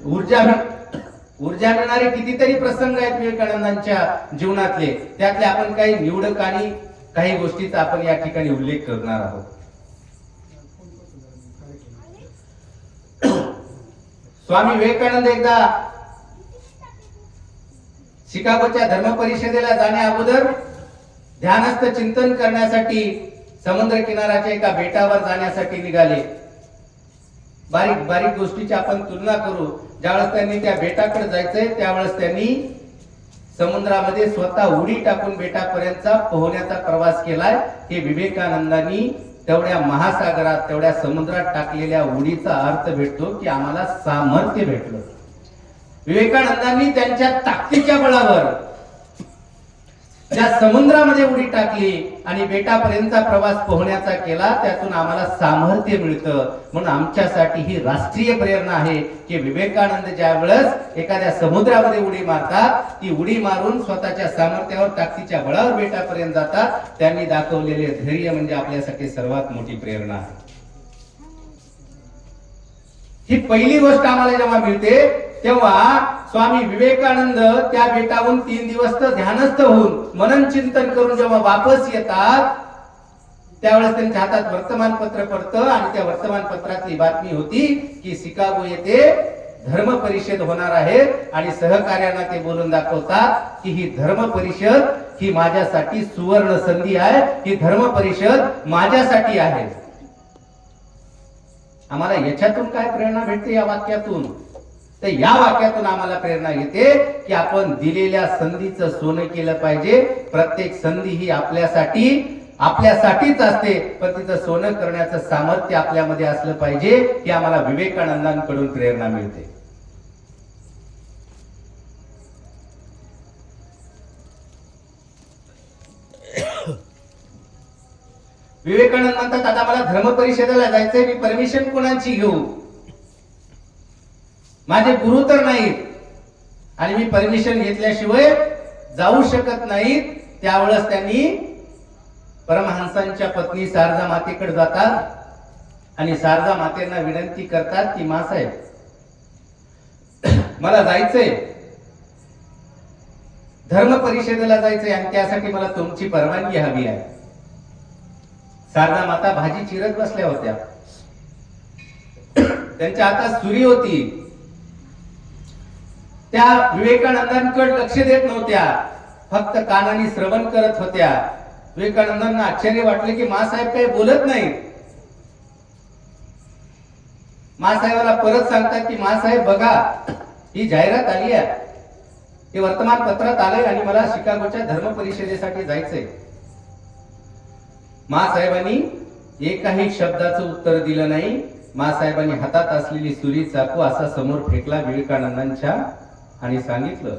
ऊर्जा मिळणारे कितीतरी प्रसंग आहेत विवेकानंदांच्या जीवनातले. त्यातले आपण काही निवडक आणि काही गोष्टीचा आपण या ठिकाणी उल्लेख करणार आहोत. स्वामी विवेकानंद एकदा शिकागोच्या धर्म परिषदेला जाण्या अगोदर ध्यानस्थ चिंतन करण्यासाठी समुद्र किनाऱ्याच्या एका बेटावर जाण्यासाठी निघाले. बारीक बारीक गोष्टीची आपण तुलना करू. ज्यावेळेस त्यांनी त्या बेटाकडे जायचंय त्यावेळेस त्यांनी समुद्रामध्ये स्वतः उडी टाकून बेटापर्यंतचा पोहण्याचा प्रवास केलाय. हे विवेकानंदांनी तेवढ्या महासागरात, तेवढ्या समुद्रात टाकलेल्या उडीचा अर्थ भेटतो की आम्हाला सामर्थ्य भेटलं. विवेकानंदांनी त्यांच्या ताकदीच्या बळावर त्या समुद्रामध्ये उडी टाकली आणि बेटापर्यंतचा प्रवास पोहण्याचा केला. त्यातून आम्हाला सामर्थ्य मिळतं. म्हणून आमच्यासाठी ही राष्ट्रीय प्रेरणा आहे की विवेकानंद ज्या वेळेस एखाद्या समुद्रामध्ये उडी मारतात, ती उडी मारून स्वतःच्या सामर्थ्यावर, ताकदीच्या बळावर बेटापर्यंत जातात. त्यांनी दाखवलेले धैर्य म्हणजे आपल्यासाठी सर्वात मोठी प्रेरणा आहे. ही पहिली गोष्ट आम्हाला जेव्हा मिळते तेव्हा स्वामी विवेकानंद त्या बेटावरून 3 दिवस तर ध्यानस्थ होऊन मनन चिंतन करून जेव्हा वापस येतात त्यावेळेस त्यांच्या हातात वर्तमानपत्र पडतं आणि त्या वर्तमानपत्रातली बातमी होती की शिकागो येथे धर्म परिषद होणार आहे आणि सहकार्यांना ते बोलून दाखवतात की ही धर्म परिषद ही माझ्यासाठी सुवर्ण संधी आहे. ही धर्म परिषद माझ्यासाठी आहे. आम्हाला याच्यातून काय प्रेरणा भेटते या वाक्यातून? तर या वाक्यातून आम्हाला प्रेरणा येते की आपण दिलेल्या संधीचं सोनं केलं पाहिजे. प्रत्येक संधी ही आपल्यासाठीच असते, पण तिचं सोनं करण्याचं सामर्थ्य आपल्यामध्ये असलं पाहिजे. ही आम्हाला विवेकानंदांकडून प्रेरणा मिळते. विवेकानंद म्हणतात आता मला धर्म परिषदेला जायचंय, मी परमिशन कोणाची घेऊ? माझे गुरु तर नाहीत आणि मी परमिशन घेतल्याशिवाय जाऊ शकत नाहीत. त्यावेळेस त्यांनी परमहंसांच्या पत्नी शारदा मातेकडे जातात आणि शारदा मातेंना विनंती करतात की मासाहेब मला जायचंय, धर्म परिषदेला जायचंय आणि त्यासाठी मला तुमची परवानगी हवी आहे. शारदा माता भाजी चिरत बसल्या होत्या, त्यांच्या हातात सुरी होती. त्या विवेकानंदांकडे लक्ष देत नव्हत्या, फक्त कानाने श्रवण करत होत्या. विवेकानंदांना आश्चर्य वाटले की मासाहेब काही बोलत नाहीत. मासाहेबाला परत सांगतात की मासाहेब बघा, ही जाहिरात आली आहे, हे वर्तमानपत्रात आलंय आणि मला शिकागोच्या धर्म परिषदेसाठी जायचंय. मासाहेबांनी एकाही शब्दाचं उत्तर दिलं नाही. मासाहेबांनी हातात असलेली सुरी चाकू असा समोर फेकला विवेकानंदांच्या आणि सांगितलं,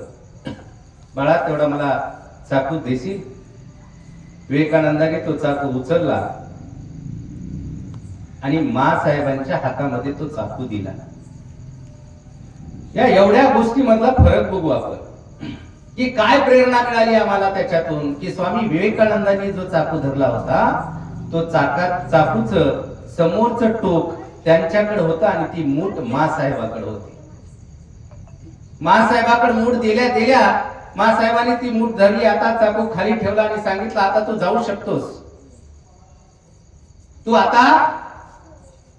बाळा तेवढा मला चाकू देशील? विवेकानंदाने तो चाकू उचलला आणि मासाहेबांच्या हातामध्ये तो चाकू दिला. या एवढ्या गोष्टी मधला फरक बघू आपण की काय प्रेरणा मिळाली आम्हाला त्याच्यातून, की स्वामी विवेकानंदांनी जो चाकू धरला होता तो चाकूचं समोरचं टोक त्यांच्याकडे होतं आणि ती मूठ मासाहेबाकडे होती. मासाहेबाकडे मूठ दिल्या मासाहेबांनी ती मूठ धरली, आता चाकू खाली ठेवला आणि सांगितलं आता तू जाऊ शकतोस, तू आता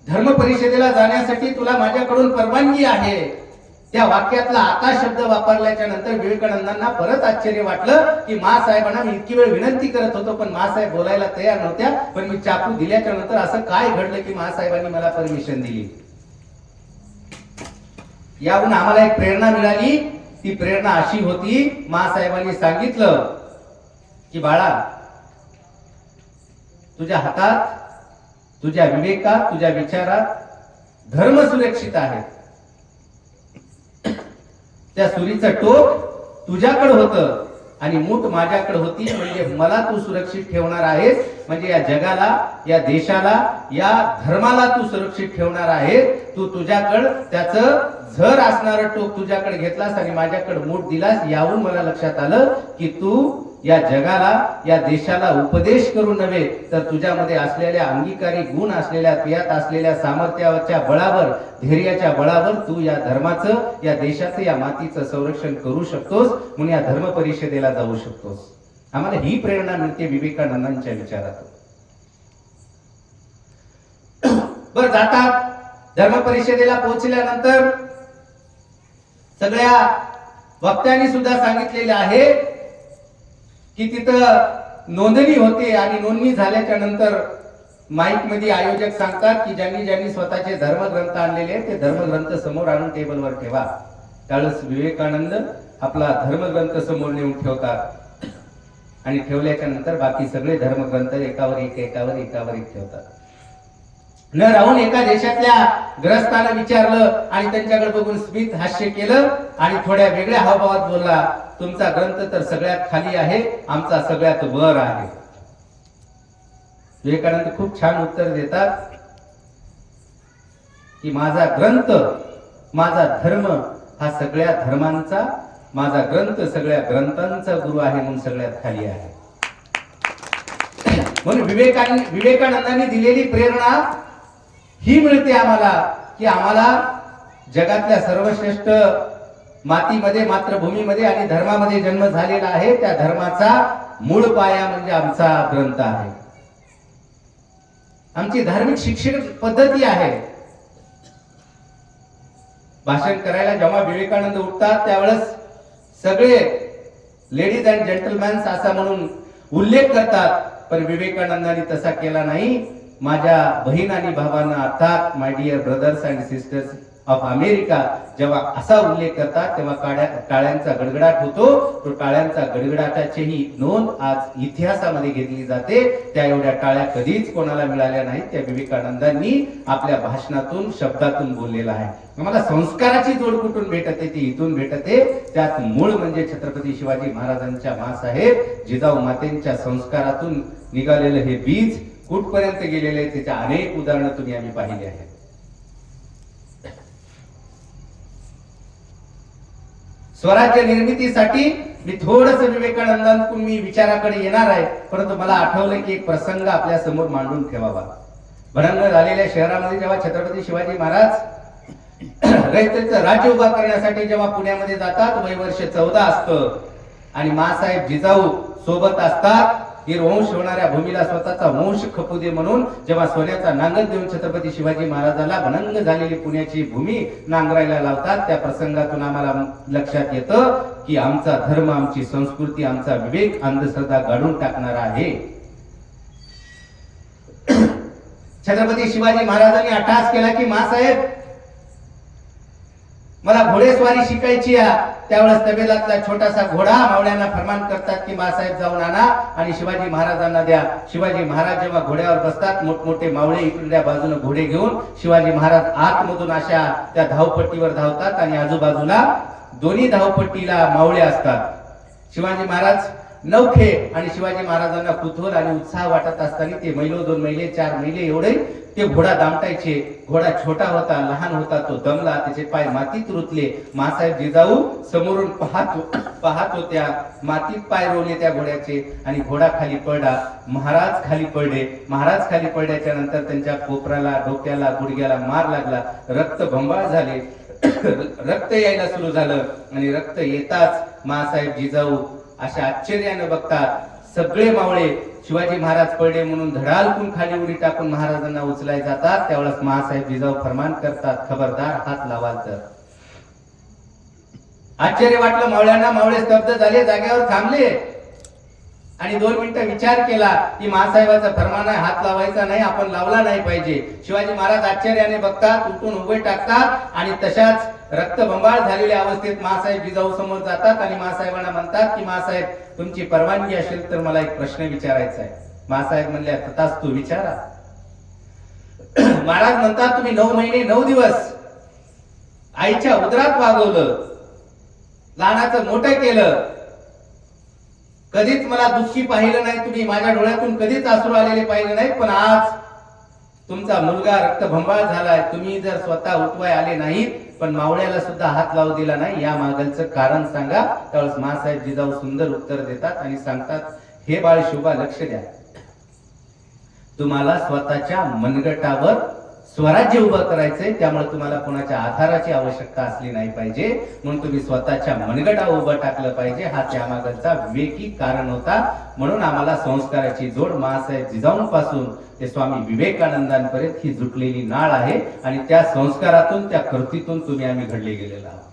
धर्म परिषदेला जाण्यासाठी तुला माझ्याकडून परवानगी आहे. त्या वाक्यातला आता शब्द वापरल्याच्या नंतर विवेकानंदांना परत आश्चर्य वाटलं की मासाहेबांना मी इतकी वेळ विनंती करत होतो पण मासाहेब बोलायला तयार नव्हत्या, पण मी चाकू दिल्याच्या नंतर असं काय घडलं की मासाहेबांनी मला परमिशन दिली. याहून आम्हाला एक प्रेरणा मिळाली. ती प्रेरणा अशी होती, मासाहेबांनी सांगितलं की बाळा तुझ्या हातात, तुझ्या विवेकात, तुझ्या विचारात धर्म सुरक्षित आहे. त्या सुरीचं टोक तुझ्याकडे होतं आणि मूठ माझ्याकडे होती, म्हणजे मला तू सुरक्षित ठेवणार आहेस, म्हणजे या जगाला, या देशाला, या धर्माला तू सुरक्षित ठेवणार आहेस. तू तुझ्याकडे त्याचं झर असणारं टोक तुझ्याकडे घेतलास आणि माझ्याकडे मूठ दिलास. यावरून मला लक्षात आलं की तू या जगाला, या देशाला उपदेश करून नव्हे तर तुझ्यामध्ये असलेल्या अंगीकारी गुण असलेल्या, तुझ्यात असलेल्या सामर्थ्याच्या बळावर, धैर्याच्या बळावर तू या धर्माचं, या देशाचं, या मातीचं संरक्षण करू शकतोस, म्हणून या धर्म परिषदेला जाऊ शकतोस. आम्हाला ही प्रेरणा मिळते विवेकानंदांच्या विचारातून. बर जातात, धर्म परिषदेला पोहोचल्यानंतर सगळ्या वक्त्यांनी सुद्धा सांगितलेले आहे की तिथं नोंदणी होते आणि नोंदणी झाल्याच्या नंतर माईक मध्ये आयोजक सांगतात की ज्यांनी ज्यांनी स्वतःचे धर्मग्रंथ आणलेले ते धर्मग्रंथ समोर आणून टेबलवर ठेवा. त्यावेळेस विवेकानंद आपला धर्मग्रंथ समोर नेऊन ठेवतात आणि ठेवल्याच्या नंतर बाकी सगळे धर्मग्रंथ एकावर एक ठेवतात. न राहून एका देशातल्या ग्रस्तानं विचारलं आणि त्यांच्याकडे बघून स्मित हास्य केलं आणि थोड्या वेगळ्या हावभावात बोलला, तुमचा ग्रंथ तर सगळ्यात खाली आहे, आमचा सगळ्यात वर आहे. विवेकानंद खूप छान उत्तर देतात की माझा ग्रंथ, माझा धर्म हा सगळ्या धर्मांचा, माझा ग्रंथ सगळ्या ग्रंथांचा गुरु आहे, म्हणून सगळ्यात खाली आहे. म्हणून विवेकानंदांनी दिलेली प्रेरणा ही मिळते आम्हाला की आम्हाला जगातल्या सर्वश्रेष्ठ मातीमध्ये, मातृभूमीमध्ये आणि धर्मामध्ये जन्म झालेला आहे. त्या धर्माचा मूळ पाया म्हणजे आमचा ग्रंथ आहे, आमची धार्मिक शिक्षण पद्धती आहे. भाषण करायला जेव्हा विवेकानंद उठतात त्यावेळेस सगळे लेडीज अँड जेंटलमॅन्स असा म्हणून उल्लेख करतात, पण विवेकानंदांनी तसा केला नाही. माझ्या बहीण आणि भावांना, अर्थात my dear brothers and sisters of America, जेव्हा असा उल्लेख करतात तेव्हा टाळ्यांचा गडगडाट होतो. तो टाळ्यांचा गडगडाटाचीही नोंद आज इतिहासामध्ये घेतली जाते. त्या एवढ्या टाळ्या कधीच कोणाला मिळाल्या नाहीत. त्या विवेकानंदांनी आपल्या भाषणातून, शब्दातून बोललेला आहे. आम्हाला संस्काराची जोड कुठून भेटते? ती इथून भेटते. त्यात मूळ म्हणजे छत्रपती शिवाजी महाराजांच्या मासाहेब जिजाऊ मातेंच्या संस्कारातून निघालेलं हे बीज कुठपर्यंत गेलेले आहे त्याच्या अनेक उदाहरणं तुम्ही आम्ही पाहिली आहेत. स्वराज्य निर्मितीसाठी मी थोडस विवेकानंदांकडून मी विचाराकडे येणार आहे, परंतु मला आठवलं की एक प्रसंग आपल्या समोर मांडून ठेवावा. भडंग झालेल्या शहरामध्ये जेव्हा छत्रपती शिवाजी महाराज रयतेचं राज्य उभा करण्यासाठी जेव्हा पुण्यामध्ये जातात, वय वर्ष 14 असतं आणि मासाहेब जिजाऊ सोबत असतात. गिरवंश होणाऱ्या भूमीला स्वतःचा वंश खपू दे म्हणून जेव्हा सोन्याचा नांगर देऊन छत्रपती शिवाजी महाराजाला भनंग झालेली पुण्याची भूमी नांगरायला लावतात, त्या प्रसंगातून आम्हाला लक्षात येतं की आमचा धर्म, आमची संस्कृती, आमचा विवेक अंधश्रद्धा गाडून टाकणारा आहे. छत्रपती शिवाजी महाराजांनी अट्टहास केला की मासाहेब मला घोडेस्वारी शिकायची आहे. त्यावेळेस तबेलातला छोटासा घोडा मावळ्यांना फरमान करतात की मासाहेब जाऊन आणा आणि शिवाजी महाराजांना द्या. शिवाजी महाराज जेव्हा घोड्यावर बसतात, मोठमोठे मावळे इकडल्या बाजूने घोडे घेऊन शिवाजी महाराज आतमधून अशा त्या धावपट्टीवर धावतात आणि आजूबाजूला दोन्ही धावपट्टीला मावळे असतात. शिवाजी महाराज नवखे आणि शिवाजी महाराजांना कुतूहल आणि उत्साह वाटत असताना ते महिलो 2 महिने 4 महिने एवढे ते घोडा दामटायचे. घोडा छोटा होता, लहान होता, तो दमला, त्याचे पाय मातीत रुतले. मासाहेब जिजाऊ समोरून पाहत होत्या, मातीत पाय रोवले त्या घोड्याचे आणि घोडा खाली पडला. महाराज खाली पडले. महाराज खाली पडल्याच्या नंतर त्यांच्या कोपराला, डोक्याला, गुडघ्याला मार लागला. रक्त बंबाळ झाले. रक्त यायला सुरू झालं आणि रक्त येताच मासाहेब जिजाऊ अशा आश्चर्याने बघतात. सगळे मावळे शिवाजी महाराज पडले म्हणून धडालकून खाली उडी टाकून महाराजांना उचलाय जातात. त्यावेळेस महासाहेब जिजाऊ फरमान करतात, खबरदार हात लावाल तर. आश्चर्य वाटलं मावळ्यांना. मावळे स्तब्ध झाले, जागेवर थांबले आणि 2 मिनिटं विचार केला की महासाहेबाचा फरमान आहे, हात लावायचा नाही, आपण लावला नाही पाहिजे. शिवाजी महाराज आश्चर्याने बघतात, उठून उभे टाकतात आणि तशाच रक्तबंबाळ झालेल्या अवस्थेत मासाहेब जिजाऊ समोर जातात आणि मासाहेबांना म्हणतात की मासाहेब तुमची परवानगी असेल तर मला एक प्रश्न विचारायचा आहे. मासाहेब म्हणले तथास्तु विचारा. महाराज म्हणतात तुम्ही 9 महिने 9 दिवस आईच्या उदरात वागवलं, लहानाचं मोठं केलं, कधीच मला दुःखी पाहिलं नाही, तुम्ही माझ्या डोळ्यातून कधीच अश्रू आलेले पाहिले नाहीत. पण आज तुमचा मुलगा रक्तबंबाळ झालाय, तुम्ही जर स्वतः उठवाय आले नाहीत पण मावळ्याला सुद्धा हात लावू दिला नाही, या मागलचं कारण सांगा. त्यावेळेस मासाहेब जिजाऊ सुंदर उत्तर देतात आणि सांगतात, हे बाळ शोभा लक्ष द्या, तुम्हाला स्वतःच्या मनगटावर स्वराज्य उभं करायचंय, त्यामुळे तुम्हाला कोणाच्या आधाराची आवश्यकता असली नाही पाहिजे, म्हणून तुम्ही स्वतःच्या मनगटावर उभं टाकलं पाहिजे. हा त्यामागचा विवेकी कारण होता. म्हणून आम्हाला संस्काराची जोड मासाहेब जिजाऊंपासून ते स्वामी विवेकानंदांपर्यंत ही जुटलेली नाळ आहे आणि त्या संस्कारातून, त्या कृतीतून तुम्ही आम्ही घडले गेलेलो आहोत.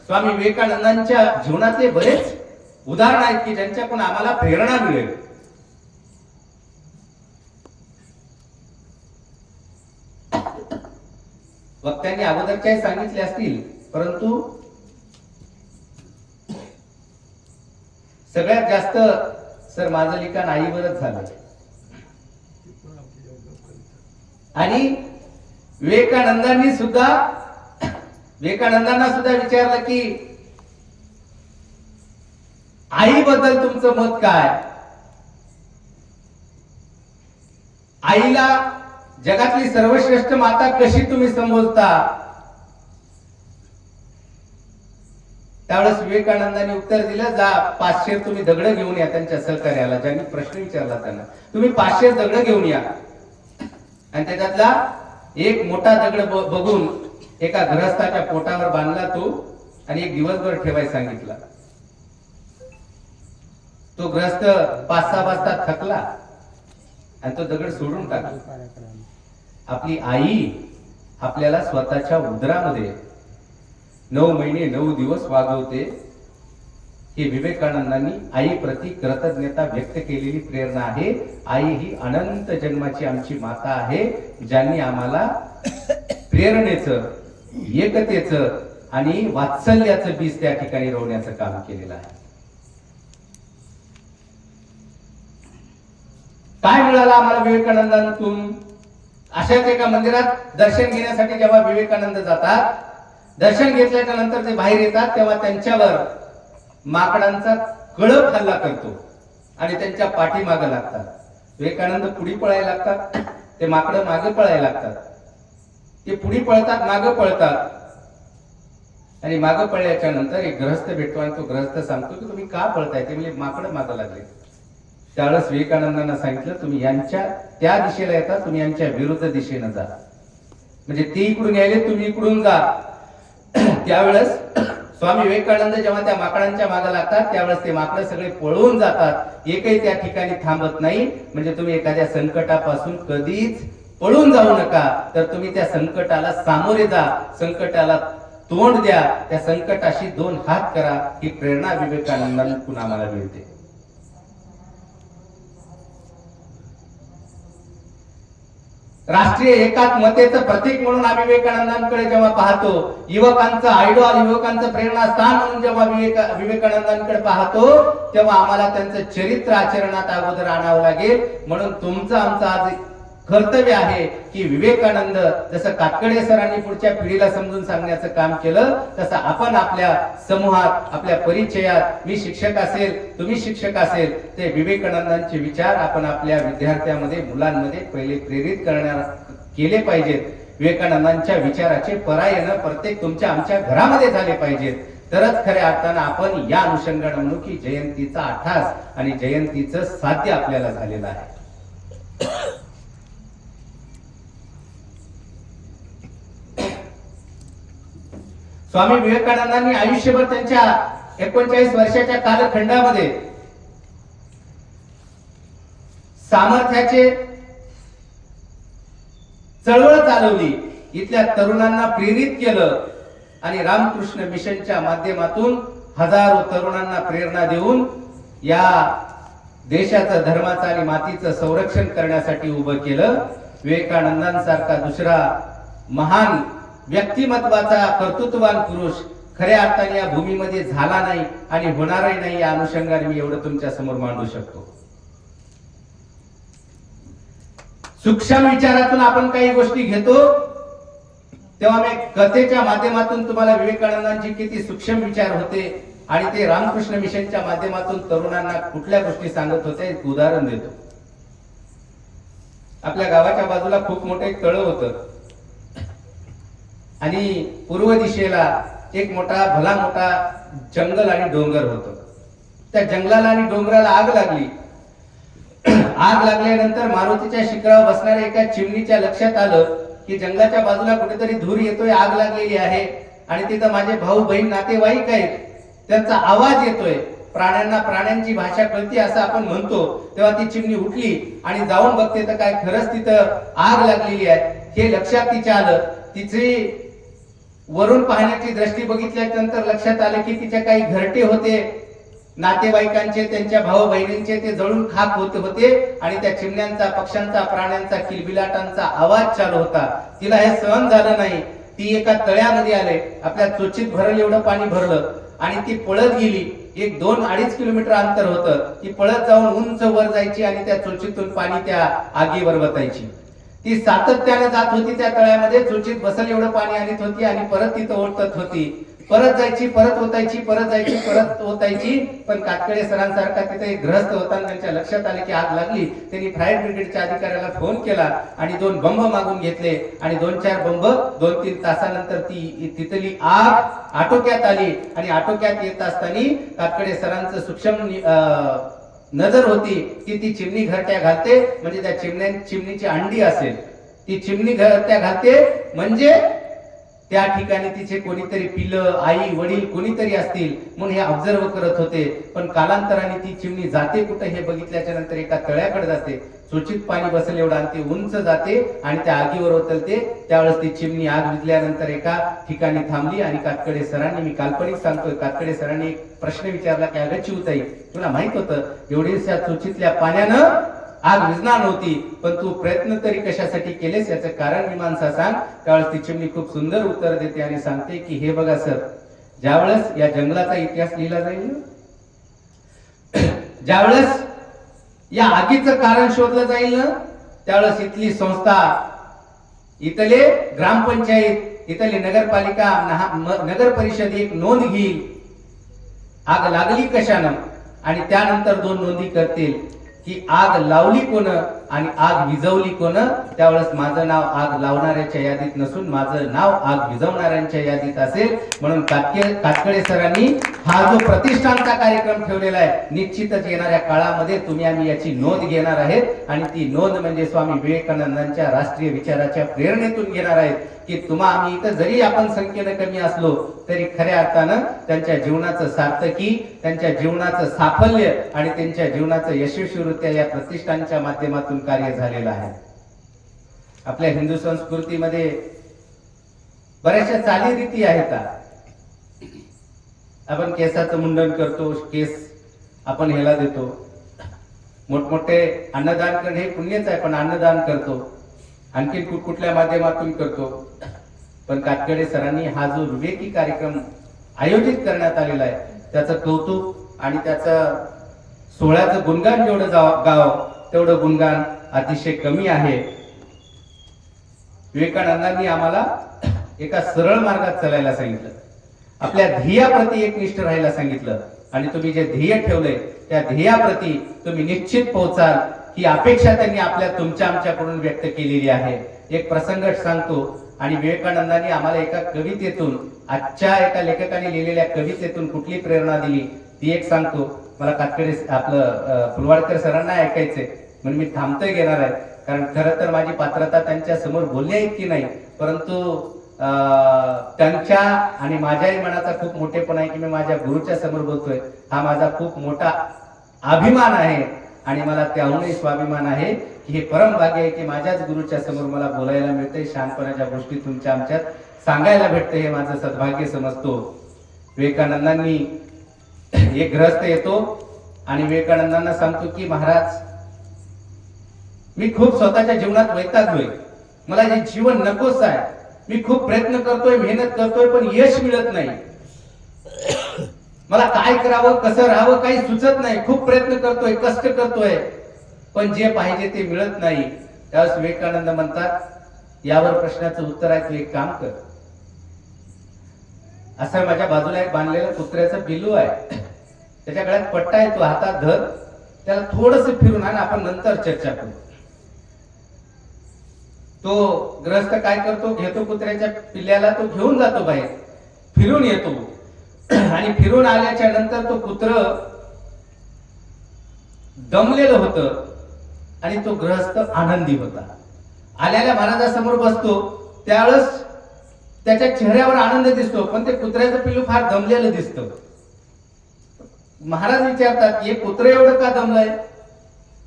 स्वामी विवेकानंदांच्या जीवनातले बरेच उदाहरण आहेत की ज्यांच्याकडून आम्हाला प्रेरणा मिळेल. वक्त्यांनी अगोदरच्याही सांगितले असतील, परंतु सगळ्यात जास्त सर माझं लिखाण आईवरच झालं आणि विवेकानंदांना सुद्धा विचारलं की आईबद्दल तुमचं मत काय. आईला जगातली सर्वश्रेष्ठ माता कशी तुम्ही संबोधता. त्यावेळेस विवेकानंदांनी उत्तर दिलं, जा 500 तुम्ही दगड घेऊन या. त्यांच्या सहकार्याला ज्यांनी प्रश्न विचारला त्यांना, तुम्ही 500 दगड घेऊन या आणि त्याच्यातला एक मोठा दगड बघून एका गृहस्थाच्या पोटावर बांधला तो आणि एक दिवसभर ठेवायला सांगितला. तो गृहस्थ 5-6 वाजता थकला आणि तो दगड सोडून टाकला. आपली आई आपल्याला स्वतःच्या उदरामध्ये 9 महिने 9 दिवस वागवते. ही विवेकानंदांनी आई प्रति कृतज्ञता व्यक्त केलेली प्रेरणा आहे. आई ही अनंत जन्माची आमची माता आहे, ज्यांनी आम्हाला प्रेरणेचं, एकतेचं आणि वात्सल्याचं बीज त्या ठिकाणी रोवण्याचं काम केलेलं आहे. काय मिळालं आम्हाला विवेकानंदांतून. अशाच एका मंदिरात दर्शन घेण्यासाठी जेव्हा विवेकानंद जातात, दर्शन घेतल्याच्या नंतर ते बाहेर येतात तेव्हा त्यांच्यावर माकडांचा कळप हल्ला करतो आणि त्यांच्या पाठीमागे लागतात. विवेकानंद पुढे पळायला लागतात, ते माकडं मागे पळायला लागतात. ते पुढे पळतात, मागे पळतात. आणि मागे पळल्याच्या नंतर एक ग्रहस्थ भेटतो आणि तो ग्रहस्थ सांगतो की तुम्ही का पळताय? ते म्हणजे माकडं मागं लागले. त्यावेळेस विवेकानंदांना सांगितलं तुम्ही यांच्या त्या दिशेला येता, तुम्ही यांच्या विरुद्ध दिशेनं जा. म्हणजे ते इकडून यायले, तुम्ही इकडून जा. त्यावेळेस स्वामी विवेकानंद जेव्हा त्या माकडांच्या मागे लागतात त्यावेळेस ते माकडं सगळे पळून जातात. एकही त्या ठिकाणी थांबत नाही. म्हणजे तुम्ही एखाद्या संकटापासून कधीच पळून जाऊ नका, तर तुम्ही त्या संकटाला सामोरे जा, संकटाला तोंड द्या, त्या संकटाशी 2 हात करा. ही प्रेरणा विवेकानंदांकडून आम्हाला मिळते. राष्ट्रीय एकात्मतेचं प्रतीक म्हणून आम्ही विवेकानंदांकडे जेव्हा पाहतो, युवकांचं आयडॉल, युवकांचं प्रेरणास्थान म्हणून जेव्हा विवेकानंदांकडे पाहतो, तेव्हा आम्हाला त्यांचं चरित्र आचरणात अगोदर आणावं लागेल. म्हणून तुमचं आमचं आज कर्तव्य आहे की विवेकानंद जसं कातकडे सरांनी पुढच्या पिढीला समजून सांगण्याचं काम केलं, तसं आपण आपल्या समूहात, आपल्या परिचयात, मी शिक्षक असेल, तुम्ही शिक्षक असेल, ते विवेकानंदांचे विचार आपण आपल्या विद्यार्थ्यांमध्ये, मुलांमध्ये पहिले प्रेरित केले पाहिजेत. विवेकानंदांच्या विचाराचे परायण प्रत्येक तुमच्या आमच्या घरामध्ये झाले पाहिजेत. तरच खऱ्या अर्थानं आपण या अनुषंगाने म्हणू की जयंतीचा आठास आणि जयंतीचं साध्य आपल्याला झालेलं आहे. स्वामी विवेकानंदांनी आयुष्यभर त्यांच्या 39 वर्षाच्या कालखंडामध्ये सामर्थ्याचे चळवळ चालवली, इथल्या तरुणांना प्रेरित केलं आणि रामकृष्ण मिशनच्या माध्यमातून हजारो तरुणांना प्रेरणा देऊन या देशाचं, धर्माचं आणि मातीचं संरक्षण करण्यासाठी उभं केलं. विवेकानंदांसारखा दुसरा महान व्यक्तिमत्वाचा कर्तृत्ववान पुरुष खऱ्या अर्थाने या भूमीमध्ये झाला नाही आणि होणारही नाही. या अनुषंगाने मी एवढं तुमच्या समोर मांडू शकतो. सूक्ष्म विचारातून आपण काही गोष्टी घेतो, तेव्हा मी कथेच्या माध्यमातून तुम्हाला विवेकानंदांची किती सूक्ष्म विचार होते आणि ते रामकृष्ण मिशनच्या माध्यमातून तरुणांना कुठल्या गोष्टी सांगत होते एक उदाहरण देतो. आपल्या गावाच्या बाजूला खूप मोठं एक तळं होतं आणि पूर्व दिशेला एक भला मोठा जंगल आणि डोंगर होतं. त्या जंगलाला आणि डोंगराला आग लागली. आग लागल्यानंतर मारुतीच्या शिखरावर बसणाऱ्या एका चिमणीच्या लक्षात आलं की जंगलाच्या बाजूला कुठेतरी धूर येतोय, आग लागलेली आहे आणि तिथं माझे भाऊ बहीण नातेवाईक आहेत, त्यांचा आवाज येतोय, प्राण्यांची भाषा कळती असं आपण म्हणतो. तेव्हा ती चिमणी उठली आणि जाऊन बघते तर काय खरंच तिथं आग लागलेली आहे. हे लक्षात तिच्या आलं. तिची वरून पाहण्याची दृष्टी बघितल्यानंतर लक्षात आलं की तिच्या काही घरटे होते नातेवाईकांचे, त्यांच्या भाऊ बहिणींचे, ते जळून खाक होते आणि त्या चिमण्यांचा, पक्ष्यांचा, प्राण्यांचा, किलबिलाटांचा आवाज चालू होता. तिला हे सहन झालं नाही. ती एका तळ्यामध्ये आले, आपल्या चोचीत भरल एवढं पाणी भरलं आणि ती पळत गेली. 1-2-2.5 किलोमीटर अंतर होतं. ती पळत जाऊन उंच वर जायची आणि त्या चोचीतून पाणी त्या आगीवर वतायची. ती सातत्याने जात होती त्या तळ्यामध्ये, चोचीत बसल एवढं पाणी आणत होती आणि परत तिथं ओतत होती. परत जायची, परत ओतायची, परत जायची, परत ओतायची. पण कातकडे सरांसारखा तिथे एक गृहस्थ होता आणि त्यांच्या लक्षात आले की आग लागली. त्यांनी फायर ब्रिगेडच्या अधिकाऱ्याला फोन केला आणि 2 बंब मागून घेतले आणि 2-4 बंब 2-3 तासानंतर ती तिथली आग आटोक्यात आली. आणि आटोक्यात येत असताना कातकडे सरांचं सूक्ष्म नजर होती की ती चिमणी घरट्या घालते म्हणजे त्या चिमणीची अंडी असेल, ती चिमणी घरट्या घालते म्हणजे त्या ठिकाणी तिचे कोणीतरी पिल्लं, आई, वडील कोणीतरी असतील म्हणून हे ऑब्झर्व करत होते. पण कालांतराने ती चिमणी जाते कुठे हे बघितल्याच्या नंतर एका तळ्याकडे जाते. चोचीत पाणी बसेल एवढं आणि ती उंच जाते आणि त्या आगीवर उतरते. त्यावेळेस ती चिमणी आग विझल्यानंतर एका ठिकाणी थांबली आणि कातकडे सरांनी, मी काल्पनिक सांगतोय, कातकडे सरांनी एक प्रश्न विचारला की अगं चिवताई, तुला माहित होतं एवढीशा चोचीतल्या पाण्यानं आग विझणार नव्हती, पण तू प्रयत्न तरी कशासाठी केलेस, याचं कारण मीमांसा सांग. त्यावेळेस ती चिमणी खूप सुंदर उत्तर देते आणि सांगते की हे बघा सर, ज्यावेळेस या जंगलाचा इतिहास लिहिला जाईल, ज्यावेळेस या आगीचं कारण शोधलं जाईल ना, त्यावेळेस इथली संस्था, इथले ग्रामपंचायत, इथली नगरपालिका, नगर परिषद एक नोंद घेईल आग लागली कशानं आणि त्यानंतर 2 नोंदी करतील. की आग लावली कोण आणि आग विझवली कोण. त्यावेळेस माझं नाव आग लावणाऱ्याच्या यादीत नसून माझं नाव आग विझवणाऱ्यांच्या यादीत असेल. म्हणून कातकळे सरांनी हा जो प्रतिष्ठानचा कार्यक्रम ठेवलेला आहे, निश्चितच येणाऱ्या काळामध्ये तुम्ही आम्ही याची नोंद घेणार आहेत आणि ती नोंद म्हणजे स्वामी विवेकानंदांच्या राष्ट्रीय विचाराच्या प्रेरणेतून घेणार आहेत की तुम्हा आम्ही इथं जरी आपण संख्येनं कमी असलो तरी खऱ्या अर्थानं त्यांच्या जीवनाचं सार्थकी, त्यांच्या जीवनाचं साफल्य आणि त्यांच्या जीवनाचं यशस्वीरित्या या प्रतिष्ठानच्या माध्यमातून कार्य झालेलं आहे. आपल्या हिंदू संस्कृतीमध्ये बऱ्याचशा चालीरीती आहेत. आपण केसाचं मुंडन करतो, केस आपण ह्याला देतो. मोठमोठे अन्नदान करणे हे पुण्यच आहे, पण अन्नदान करतो, आणखी कुठल्या माध्यमातून करतो. पण कातकळे सरांनी हा जो विवेकी कार्यक्रम आयोजित करण्यात आलेला आहे त्याचं कौतुक आणि त्याचं सोहळ्याचं गुणगान जेवढं गाव तेवढं गुणगान अतिशय कमी आहे. विवेकानंदांनी आम्हाला एका सरळ मार्गात चालायला सांगितलं, आपल्या ध्येयाप्रती एकनिष्ठ राहायला सांगितलं आणि तुम्ही जे ध्येय ठेवलंय त्या ध्येयाप्रती तुम्ही निश्चित पोहोचाल ही अपेक्षा त्यांनी तुमच्या आमच्याकडून व्यक्त केलेली आहे. एक प्रसंग सांगतो. आणि विवेकानंदांनी आम्हाला एका कवितेतून, आजच्या एका लेखकाने लिहिलेल्या कवितेतून कुठली प्रेरणा दिली ती एक सांगतो. मला कातकळे आपलं फुलवाडकर सरांना ऐकायचंय म्हणून मी थांबतोय घेणार आहे, कारण खरं तर माझी पात्रता त्यांच्या समोर बोलली आहे की नाही, परंतु त्यांच्या आणि माझ्याही मनाचा खूप मोठेपणा आहे की मी माझ्या गुरुच्या समोर बोलतोय. हा माझा खूप मोठा अभिमान आहे आणि मला त्याहूनही स्वाभिमान आहे की हे परम भाग्य आहे की माझ्याच गुरुच्या समोर मला बोलायला मिळते, शहाणपणाच्या गोष्टी तुमच्या आमच्यात सांगायला भेटते, हे माझं सद्भाग्य समजतो. विवेकानंदांनी एक गृहस्थ येतो आणि विवेकानंदांना सांगतो की महाराज, मी खूप स्वतःच्या जीवनात वैतागलोय, मला हे जीवन नकोच आहे, मी खूप प्रयत्न करतोय, मेहनत करतोय, पण यश मिळत नाही, मला काय करावं, कसं राहावं काही सुचत नाही, खूप प्रयत्न करतोय, कष्ट करतोय, पण जे पाहिजे ते मिळत नाही. त्यावेळेस विवेकानंद म्हणतात, यावर प्रश्नाचं उत्तर आहे, तू एक काम कर, असं माझ्या बाजूला एक बांधलेलं कुत्र्याचं पिल्लू आहे, त्याच्या गळ्यात पट्टा आहे, तू हातात धर, त्याला थोडस फिरून आण, आपण नंतर चर्चा करू. तो ग्रस्त काय करतो, घेतो कुत्र्याच्या पिल्ल्याला, तो घेऊन जातो बाहेर, फिरून येतो आणि फिरून आल्याच्या नंतर तो कुत्र दमलेलं होतं आणि तो गृहस्थ आनंदी होता. आलेल्या महाराजासमोर बसतो त्यावेळेस त्याच्या चेहऱ्यावर आनंद दिसतो, पण ते कुत्र्याचं पिल्लू फार दमलेलं दिसतं. महाराज विचारतात, हे कुत्र एवढं का दमलंय?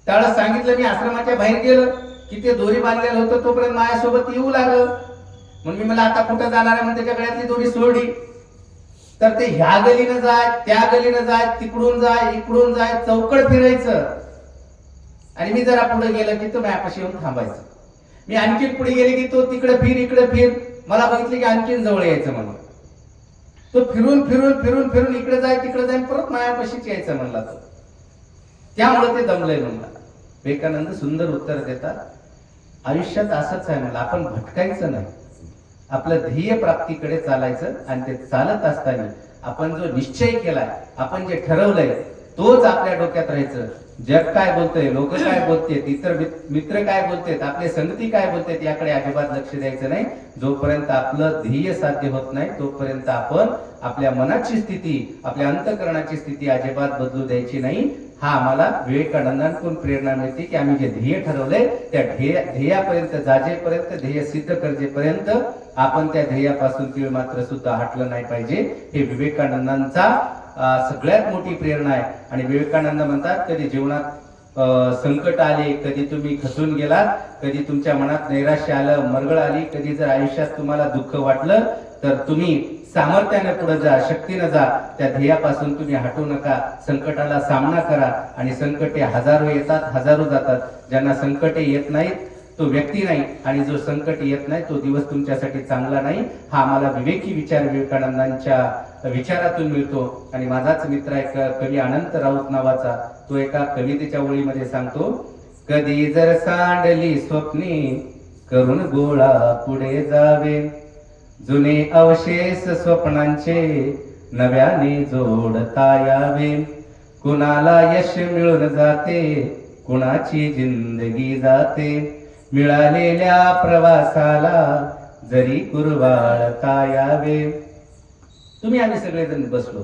त्यावेळेस सांगितलं, मी आश्रमाच्या बाहेर गेलो की ते दोरी बांधलेलं होतं, तोपर्यंत माझ्यासोबत येऊ लागलं, म्हणून मी मला आता कुठं जाणार आहे म्हणून त्याच्या गळ्यातली दोरी सोडली. तर ते ह्या गलीनं जाय, त्या गलीनं जाय, तिकडून जाय, इकडून जाय, चौकड फिरायचं आणि मी जरा पुढे गेलं की तो माझ्यापाशी येऊन थांबायचं. मी आणखीन पुढे गेले की तो तिकडे फिर, इकडे फिर, मला बघितलं की आणखीन जवळ यायचं म्हणून. तो फिरून फिरून फिरून फिरून इकडे जाय, तिकडे जाय, परत मायापाशीच यायचं म्हणला तो. त्यामुळे ते दमलंय म्हणला. विवेकानंद सुंदर उत्तर देतात, आयुष्यात असंच आहे म्हणलं, आपण भटकायचं नाही, आपलं ध्येय प्राप्तीकडे चालायचं आणि ते चालत असताना आपण जो निश्चय केलाय, आपण जे ठरवलंय तोच आपल्या डोक्यात राहायचं. जग काय बोलतंय, लोक काय बोलतेत, इतर मित्र काय बोलतेत, आपले संगती काय बोलतेत, याकडे अजिबात लक्ष द्यायचं नाही. जोपर्यंत आपलं ध्येय साध्य होत नाही तोपर्यंत आपण आपल्या मनाची स्थिती, आपल्या अंतःकरणाची स्थिती अजिबात बदलू द्यायची नाही. हा आम्हाला विवेकानंदांकडून प्रेरणा मिळते की आम्ही जे ध्येय ठरवलंय त्या ध्येयापर्यंत जाजेपर्यंत, ध्येय सिद्ध करजेपर्यंत आपण त्या ध्येयापासून तीळ मात्र सुद्धा हटलं नाही पाहिजे. हे विवेकानंदांचा सगळ्यात मोठी प्रेरणा आहे. आणि विवेकानंद म्हणतात, कधी जीवनात संकट आले, कधी तुम्ही खचून गेलात, कधी तुमच्या मनात नैराश्य आलं, मरगळ आली, कधी जर आयुष्यात तुम्हाला दुःख वाटलं तर तुम्ही सामर्थ्याने पुढे जा, शक्तीने जा, त्या ध्येयापासून तुम्ही हटू नका, संकटाला सामना करा. आणि संकटे हजारो येतात, हजारो जातात. ज्यांना संकटे येत नाहीत तो व्यक्ती नाही, आणि जो संकट येत नाही तो दिवस तुमच्यासाठी चांगला नाही. हा आम्हाला विवेकी विचार विवेकानंदांच्या विचारातून मिळतो. आणि माझाच मित्र एक कवी अनंत राऊत नावाचा, तो एका कवितेच्या ओळीमध्ये सांगतो, कधी जर सांडली स्वप्ने करून गोळा पुढे जावे, जुने अवशेष स्वप्नांचे नव्याने जोडता यावे, कुणाला यश मिळून जाते कुणाची जिंदगी जाते मिळालेल्या प्रवासाला जरी कुरवाळता यावे. तुम्ही आम्ही सगळेजण बसलो,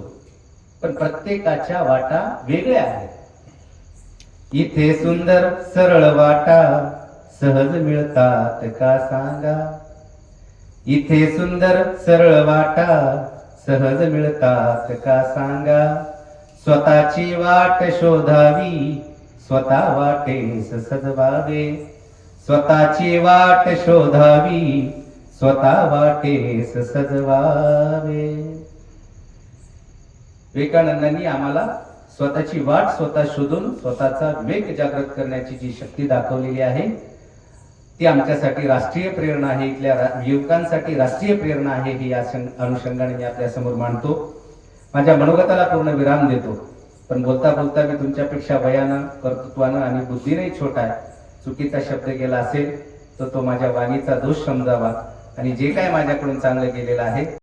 पण प्रत्येकाच्या वाटा वेगळ्या आहेत. इथे सुंदर सरळ वाटा सहज मिळतात का सांगा. इथे सुंदर सरळ वाटा सहज मिळतात का सांगा. स्वतःची वाट शोधावी स्वतः वाटेस सजवावे. स्वतःची वाट शोधावी स्वतः वाटेस सजवावे. विवेकानंदांनी आम्हाला स्वतःची वाट स्वतः शोधून स्वतःचा विवेक जागृत करण्याची जी शक्ती दाखवलेली आहे ती आमच्यासाठी राष्ट्रीय प्रेरणा आहे. इथल्या युवकांसाठी राष्ट्रीय प्रेरणा आहे. ही या अनुषंगाने मी आपल्या समोर मांडतो. माझ्या मनोगताला पूर्ण विराम देतो, पण बोलता बोलता मी तुमच्यापेक्षा वयानं, कर्तृत्वानं आणि बुद्धीने छोटा आहे. चुकीचा शब्द गेला असेल तर तो माझ्या वाणीचा दोष समजावा आणि जे काय माझ्याकडून चांगलं गेलेलं आहे